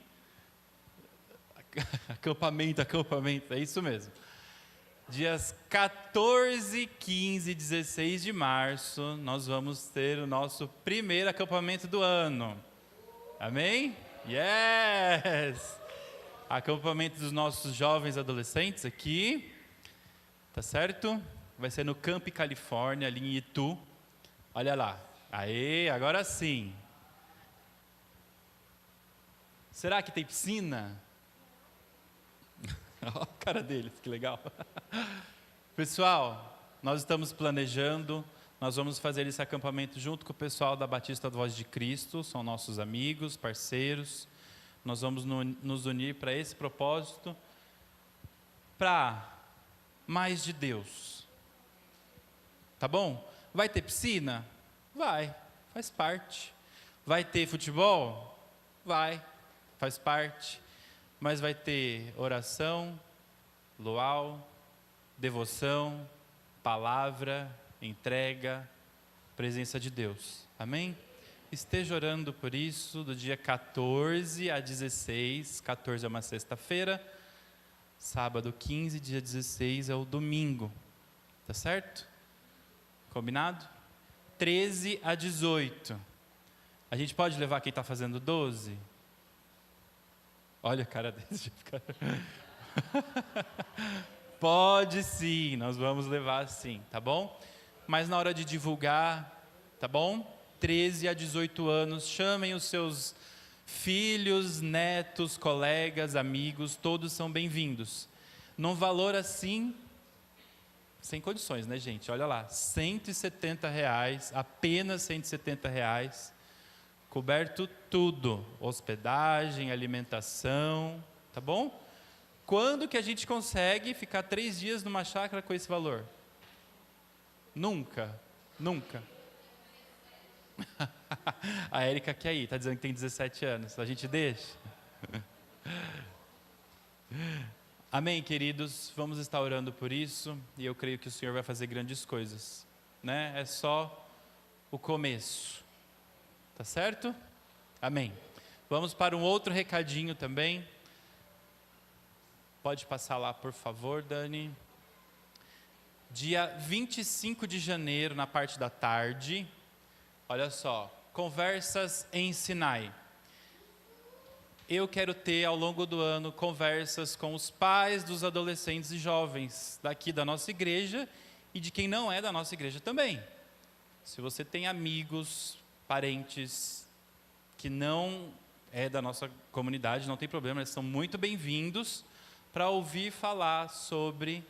Acampamento, é isso mesmo. Dias 14, 15 e 16 de março, nós vamos ter o nosso primeiro acampamento do ano. Amém? Yes! Acampamento dos nossos jovens adolescentes aqui, tá certo? Vai ser no Camp Califórnia, ali em Itu. Olha lá. Aê, agora sim. Será que tem piscina? Olha a cara deles, que legal. Pessoal, nós estamos planejando, nós vamos fazer esse acampamento junto com o pessoal da Batista Voz de Cristo, são nossos amigos, parceiros. Nós vamos nos unir para esse propósito, para mais de Deus. Tá bom? Vai ter piscina? Vai, faz parte. Vai ter futebol? Vai, faz parte. Mas vai ter oração, luau, devoção, palavra, entrega, presença de Deus. Amém? Esteja orando por isso, do dia 14 a 16, 14 é uma sexta-feira, sábado 15, dia 16 é o domingo, tá certo? Combinado? 13 a 18, a gente pode levar quem está fazendo 12? Olha a cara deles. Pode sim, nós vamos levar sim, tá bom? Mas na hora de divulgar, tá bom? 13 a 18 anos, chamem os seus filhos, netos, colegas, amigos, todos são bem-vindos. Num valor assim, sem condições, né, gente? Olha lá, R$170, apenas R$170, coberto tudo, hospedagem, alimentação, tá bom? Quando que a gente consegue ficar 3 dias numa chácara com esse valor? Nunca, nunca. A Érica quer ir, está dizendo que tem 17 anos, a gente deixa? Amém, queridos, vamos estar orando por isso, e eu creio que o Senhor vai fazer grandes coisas, né? É só o começo, tá certo? Amém. Vamos para um outro recadinho também. Pode passar lá, por favor, Dani. Dia 25 de janeiro, na parte da tarde, olha só, conversas em Sinai. Eu quero ter, ao longo do ano, conversas com os pais dos adolescentes e jovens daqui da nossa igreja e de quem não é da nossa igreja também. Se você tem amigos, parentes que não é da nossa comunidade, não tem problema, eles são muito bem-vindos para ouvir falar sobre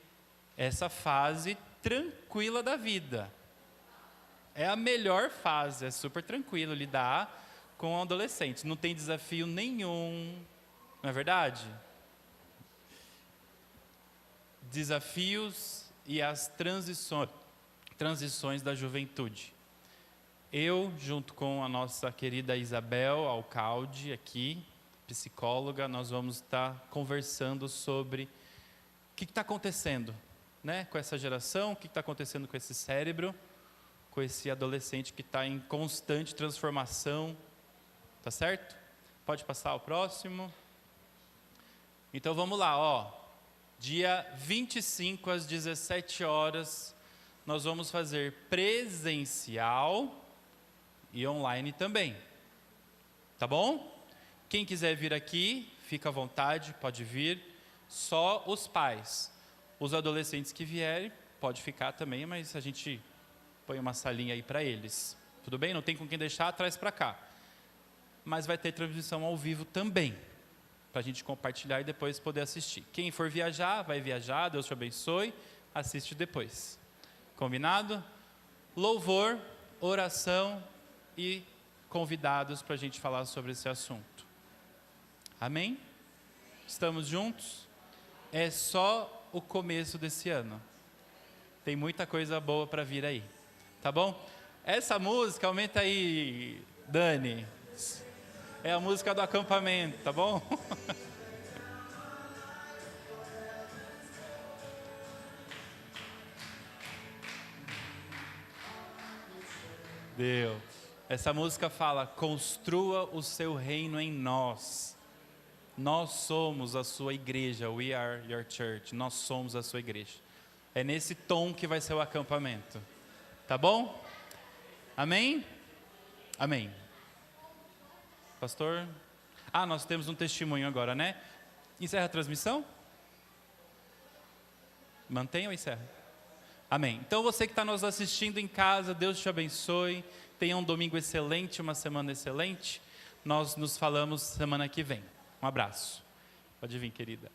essa fase tranquila da vida. É a melhor fase, é super tranquilo lidar com adolescentes, não tem desafio nenhum, não é verdade? Desafios e as transições da juventude. Eu, junto com a nossa querida Isabel Alcalde aqui, psicóloga, nós vamos estar conversando sobre o que está acontecendo, né, com essa geração, o que está acontecendo com esse cérebro, com esse adolescente que está em constante transformação, tá certo? Pode passar o próximo. Então vamos lá, ó. Dia 25 às 17 horas, nós vamos fazer presencial e online também, tá bom? Quem quiser vir aqui, fica à vontade, pode vir. Só os pais. Os adolescentes que vierem, pode ficar também, mas a gente põe uma salinha aí para eles. Tudo bem? Não tem com quem deixar, traz para cá. Mas vai ter transmissão ao vivo também, para a gente compartilhar e depois poder assistir. Quem for viajar, vai viajar, Deus te abençoe, assiste depois. Combinado? Louvor, oração e convidados para a gente falar sobre esse assunto. Amém? Estamos juntos? É só o começo desse ano. Tem muita coisa boa para vir aí. Tá bom? Essa música, aumenta aí, Dani. É a música do acampamento, tá bom? Deus. Essa música fala: construa o seu reino em nós. Nós somos a sua igreja, we are your church. Nós somos a sua igreja. É nesse tom que vai ser o acampamento. Tá bom? Amém? Amém. Pastor? Nós temos um testemunho agora, né? Encerra a transmissão? Mantenha ou encerra? Amém. Então você que está nos assistindo em casa, Deus te abençoe. Tenha um domingo excelente, uma semana excelente. Nós nos falamos semana que vem. Um abraço. Pode vir, querida.